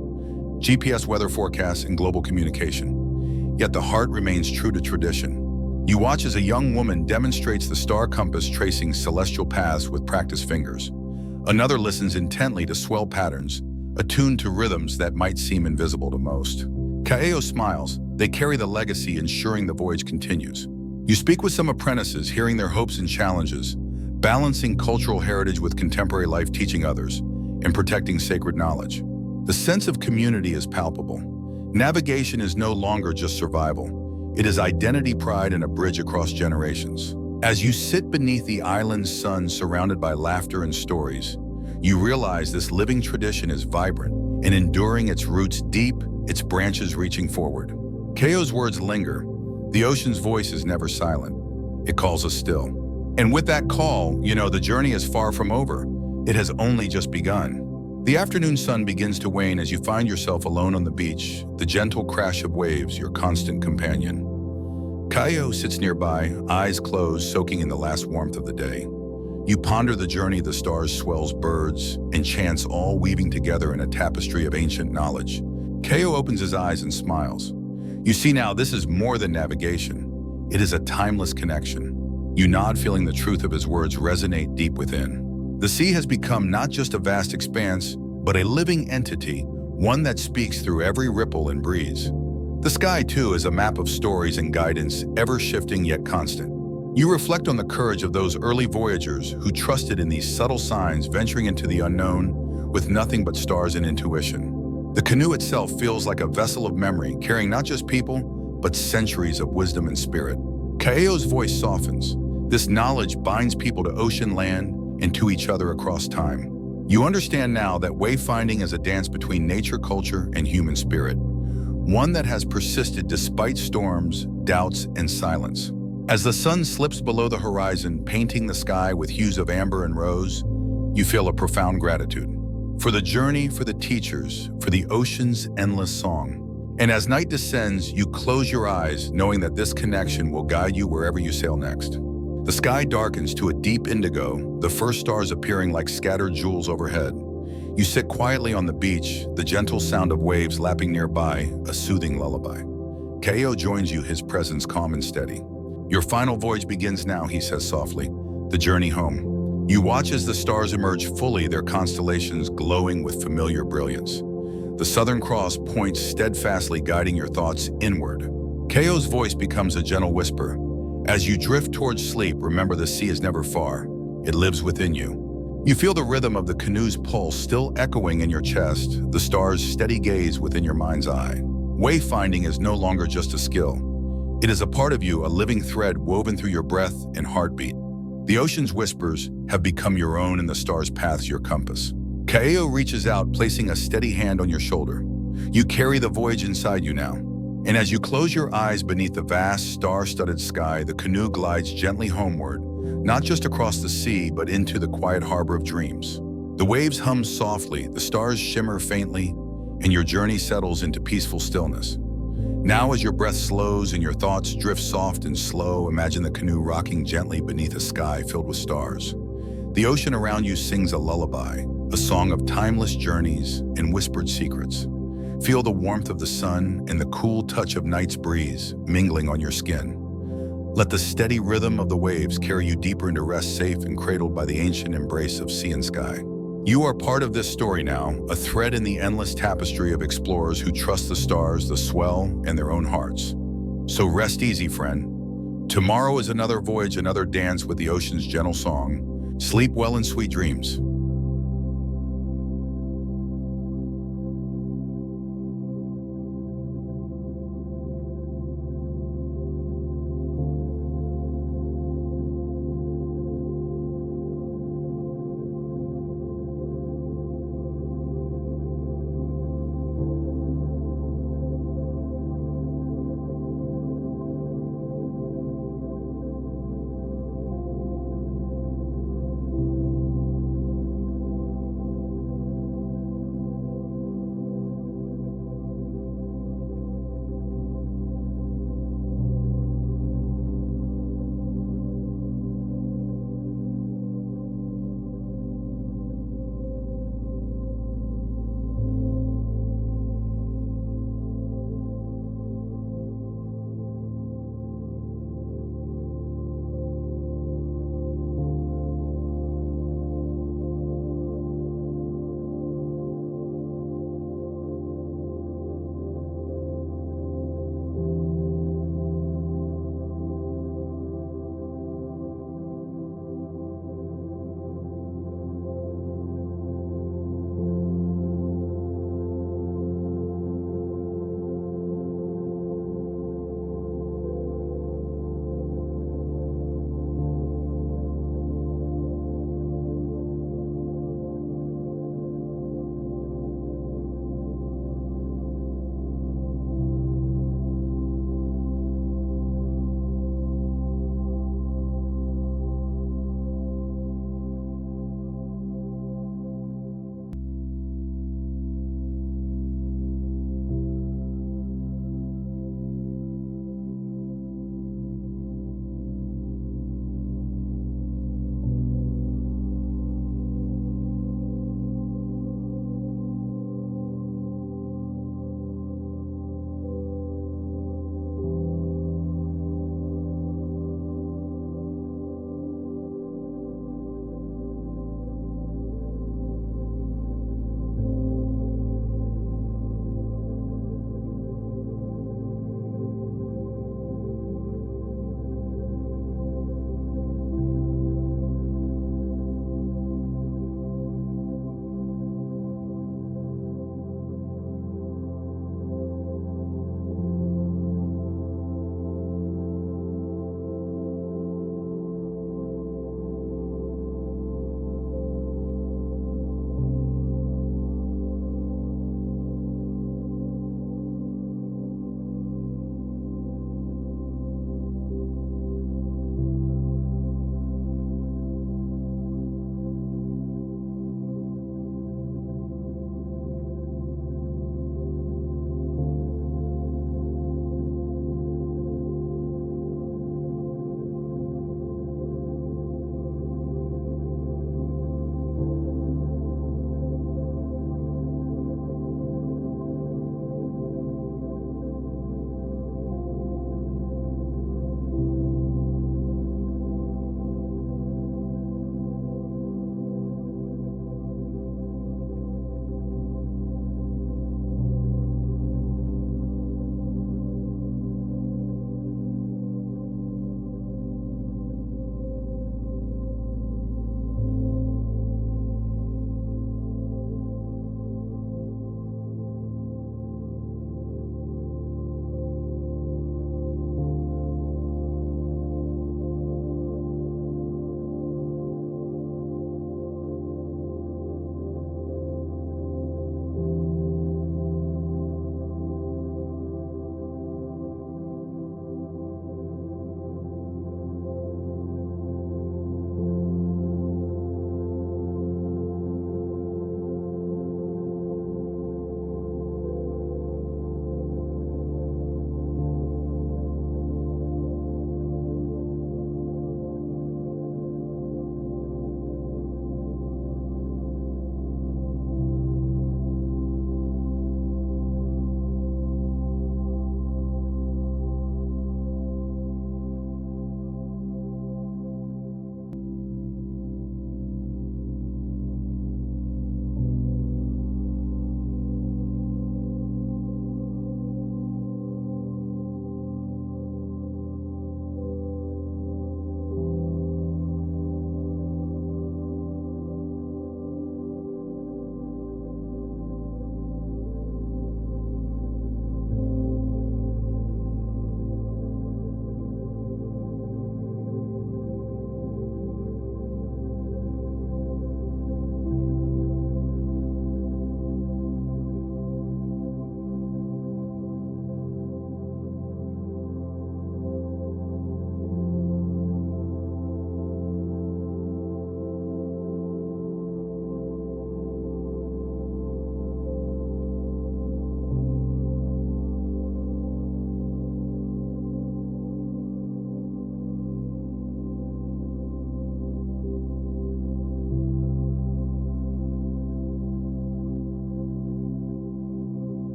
GPS weather forecasts, and global communication. Yet the heart remains true to tradition. You watch as a young woman demonstrates the star compass, tracing celestial paths with practiced fingers. Another listens intently to swell patterns, attuned to rhythms that might seem invisible to most. Kaeo smiles. They carry the legacy, ensuring the voyage continues. You speak with some apprentices, hearing their hopes and challenges, balancing cultural heritage with contemporary life, teaching others, and protecting sacred knowledge. The sense of community is palpable. Navigation is no longer just survival. It is identity, pride, and a bridge across generations. As you sit beneath the island's sun, surrounded by laughter and stories, you realize this living tradition is vibrant and enduring, its roots deep, its branches reaching forward. Kaeo's words linger. The ocean's voice is never silent. It calls us still. And with that call, you know the journey is far from over. It has only just begun. The afternoon sun begins to wane as you find yourself alone on the beach, the gentle crash of waves your constant companion. Kaeo sits nearby, eyes closed, soaking in the last warmth of the day. You ponder the journey, the stars, swells, birds, and chants all weaving together in a tapestry of ancient knowledge. Kaeo opens his eyes and smiles. You see now, this is more than navigation. It is a timeless connection. You nod, feeling the truth of his words resonate deep within. The sea has become not just a vast expanse, but a living entity, one that speaks through every ripple and breeze. The sky, too, is a map of stories and guidance, ever shifting yet constant. You reflect on the courage of those early voyagers who trusted in these subtle signs, venturing into the unknown with nothing but stars and intuition. The canoe itself feels like a vessel of memory, carrying not just people, but centuries of wisdom and spirit. Kaeo's voice softens. This knowledge binds people to ocean, land, and to each other across time. You understand now that wayfinding is a dance between nature culture and human spirit, one that has persisted despite storms, doubts, and silence. As the sun slips below the horizon, painting the sky with hues of amber and rose, you feel a profound gratitude. For the journey, for the teachers, for the ocean's endless song. And as night descends, you close your eyes, knowing that this connection will guide you wherever you sail next. The sky darkens to a deep indigo, the first stars appearing like scattered jewels overhead. You sit quietly on the beach, the gentle sound of waves lapping nearby, a soothing lullaby. Keo joins you, his presence calm and steady. Your final voyage begins now, he says softly, the journey home. You watch as the stars emerge fully, their constellations glowing with familiar brilliance. The Southern Cross points steadfastly, guiding your thoughts inward. Keo's voice becomes a gentle whisper. As you drift towards sleep, remember the sea is never far. It lives within you. You feel the rhythm of the canoe's pulse still echoing in your chest, the stars' steady gaze within your mind's eye. Wayfinding is no longer just a skill. It is a part of you, a living thread woven through your breath and heartbeat. The ocean's whispers have become your own and the stars' paths your compass. Keo reaches out, placing a steady hand on your shoulder. You carry the voyage inside you now. And as you close your eyes beneath the vast, star-studded sky, the canoe glides gently homeward, not just across the sea, but into the quiet harbor of dreams. The waves hum softly, the stars shimmer faintly, and your journey settles into peaceful stillness. Now, as your breath slows and your thoughts drift soft and slow, imagine the canoe rocking gently beneath a sky filled with stars. The ocean around you sings a lullaby, a song of timeless journeys and whispered secrets. Feel the warmth of the sun and the cool touch of night's breeze mingling on your skin. Let the steady rhythm of the waves carry you deeper into rest, safe and cradled by the ancient embrace of sea and sky. You are part of this story now, a thread in the endless tapestry of explorers who trust the stars, the swell, and their own hearts. So rest easy, friend. Tomorrow is another voyage, another dance with the ocean's gentle song. Sleep well and sweet dreams.